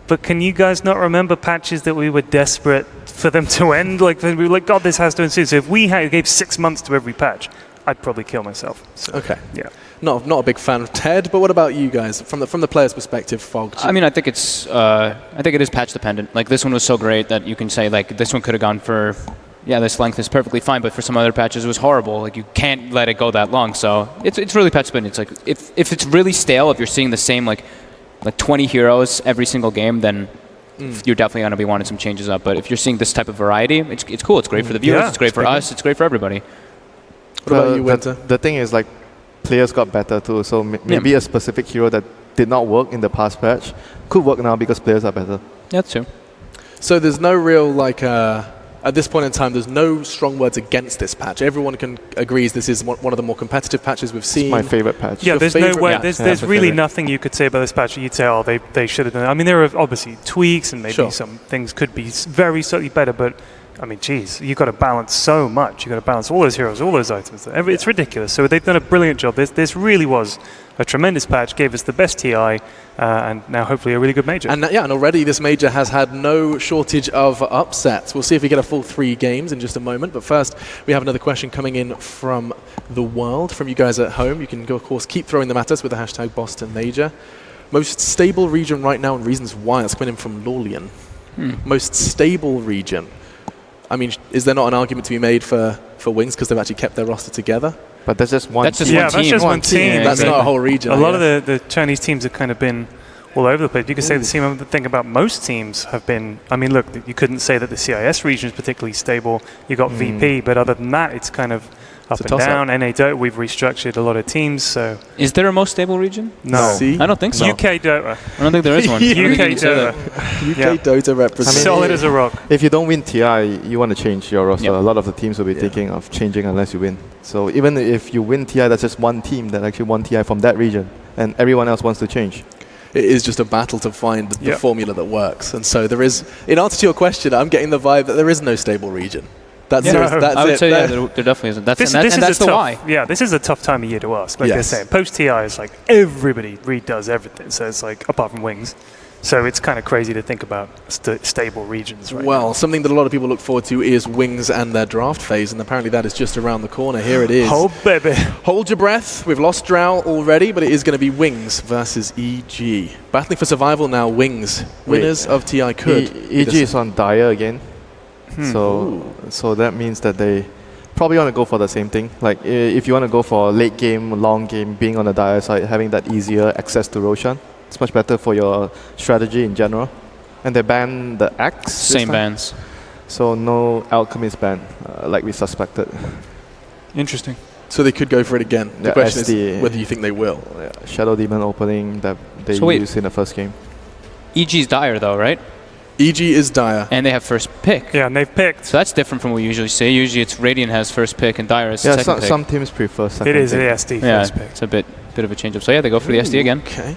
But can you guys not remember patches that we were desperate for them to end? Like we were like, God, this has to end soon. So if we gave 6 months to every patch, I'd probably kill myself. So, Okay. yeah. Not a big fan of Ted, but what about you guys? From the player's perspective, Fog? I mean, I think it is patch dependent. Like this one was so great that you can say like this one could have gone for, this length is perfectly fine, but for some other patches it was horrible. Like you can't let it go that long. So it's really patch dependent. It's like if it's really stale, if you're seeing the same like 20 heroes every single game, then you're definitely going to be wanting some changes up. But if you're seeing this type of variety, it's cool. It's great for the viewers. Yeah, it's great for us. It's great for everybody. What about you, Winter? The thing is, like, players got better too. So maybe a specific hero that did not work in the past patch could work now because players are better. Yeah, that's true. So there's no real at this point in time, there's no strong words against this patch. Everyone agrees this is one of the more competitive patches we've seen. It's my favorite patch. Yeah, Your there's no favorite- way. Yeah, There's my really favorite. nothing you could say about this patch that you'd say, oh, they should have done it. I mean, there are obviously tweaks and maybe Sure. some things could be very slightly better, but I mean, geez, you've got to balance so much. You've got to balance all those heroes, all those items. It's ridiculous. So they've done a brilliant job. This really was a tremendous patch, gave us the best TI, and now hopefully a really good major. And already this major has had no shortage of upsets. We'll see if we get a full 3 games in just a moment. But first, we have another question coming in from the world, from you guys at home. You can, of course, keep throwing them at us with the hashtag Boston Major. Most stable region right now and reasons why. That's coming in from Lorlian. Most stable region. I mean, is there not an argument to be made for Wings because they've actually kept their roster together? But that's just one That's just team. yeah, one that's team. just one team. Yeah, That's exactly. not a whole region. A I lot of guess. the Chinese teams have kind of been all over the place. You could say the same thing about most teams have been. I mean, look, you couldn't say that the CIS region is particularly stable. You got VP, but other than that, it's kind of up a and toss-up. down. NA Dota, we've restructured a lot of teams, so Is there a most stable region? no. See? I don't think so. UK Dota, I don't think there is one. I don't think you UK can say that. Dota, UK yeah. Dota represents. solid as a rock. If you don't win TI, you want to change your roster. Yep. A lot of the teams will be thinking of changing unless you win. So even if you win TI, that's just one team that actually won TI from that region, and everyone else wants to change. It is just a battle to find the Yep. formula that works. And so there is, in answer to your question, I'm getting the vibe that there is no stable region. That's Yeah. that's I would it. say That- there definitely isn't. That's This and that's is a the tough, why. Yeah, this is a tough time of year to ask. Like Yes. they're saying, post TI is like everybody redoes everything. So it's like apart from Wings, so it's kind of crazy to think about stable regions right Well, something that a lot of people look forward to is Wings and their draft phase, and apparently that is just around the corner. Here it is. now. Oh baby. Hold your breath. We've lost Drow already, but it is going to be Wings versus EG. Battling for survival now, Wings. Winners of TI could. EG is on Dire again. So that means that they probably want to go for the same thing. Like if you want to go for late game, long game, being on the Dire side, having that easier access to Roshan, it's much better for your strategy in general. And they ban the Axe. this Same time. bands. So no Alchemist ban, like we suspected. Interesting. So they could go for it again. The Yeah, question SD. is whether you think they will. Shadow Demon opening that they So wait. used in the first game. EG's Dire though, right? EG is Dire. And they have first pick. Yeah, and they've picked. So that's different from what we usually say. Usually it's Radiant has first pick and Dire is Yeah, second pick. some teams prefer second It is pick. the SD Yeah, first pick. it's a bit of a change up. So yeah, they go for the SD again. Okay.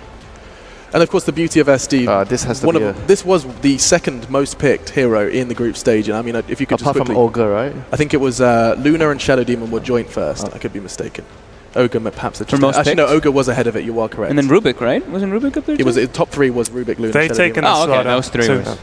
And of course, the beauty of SD. This has to be this was the second most picked hero in the group stage. And I mean, if you could apart just from quickly, Ogre, right? I think it was Luna and Shadow Demon were joint first. I could be mistaken. Ogre perhaps the For most actually no, picked? Ogre was ahead of it. You are correct. And then Rubik, right? Wasn't Rubik up there? It was too? top 3 was Rubik, Luna, They've Shadow taken Demon. the Oh, okay. slot That up. was 3 So ways.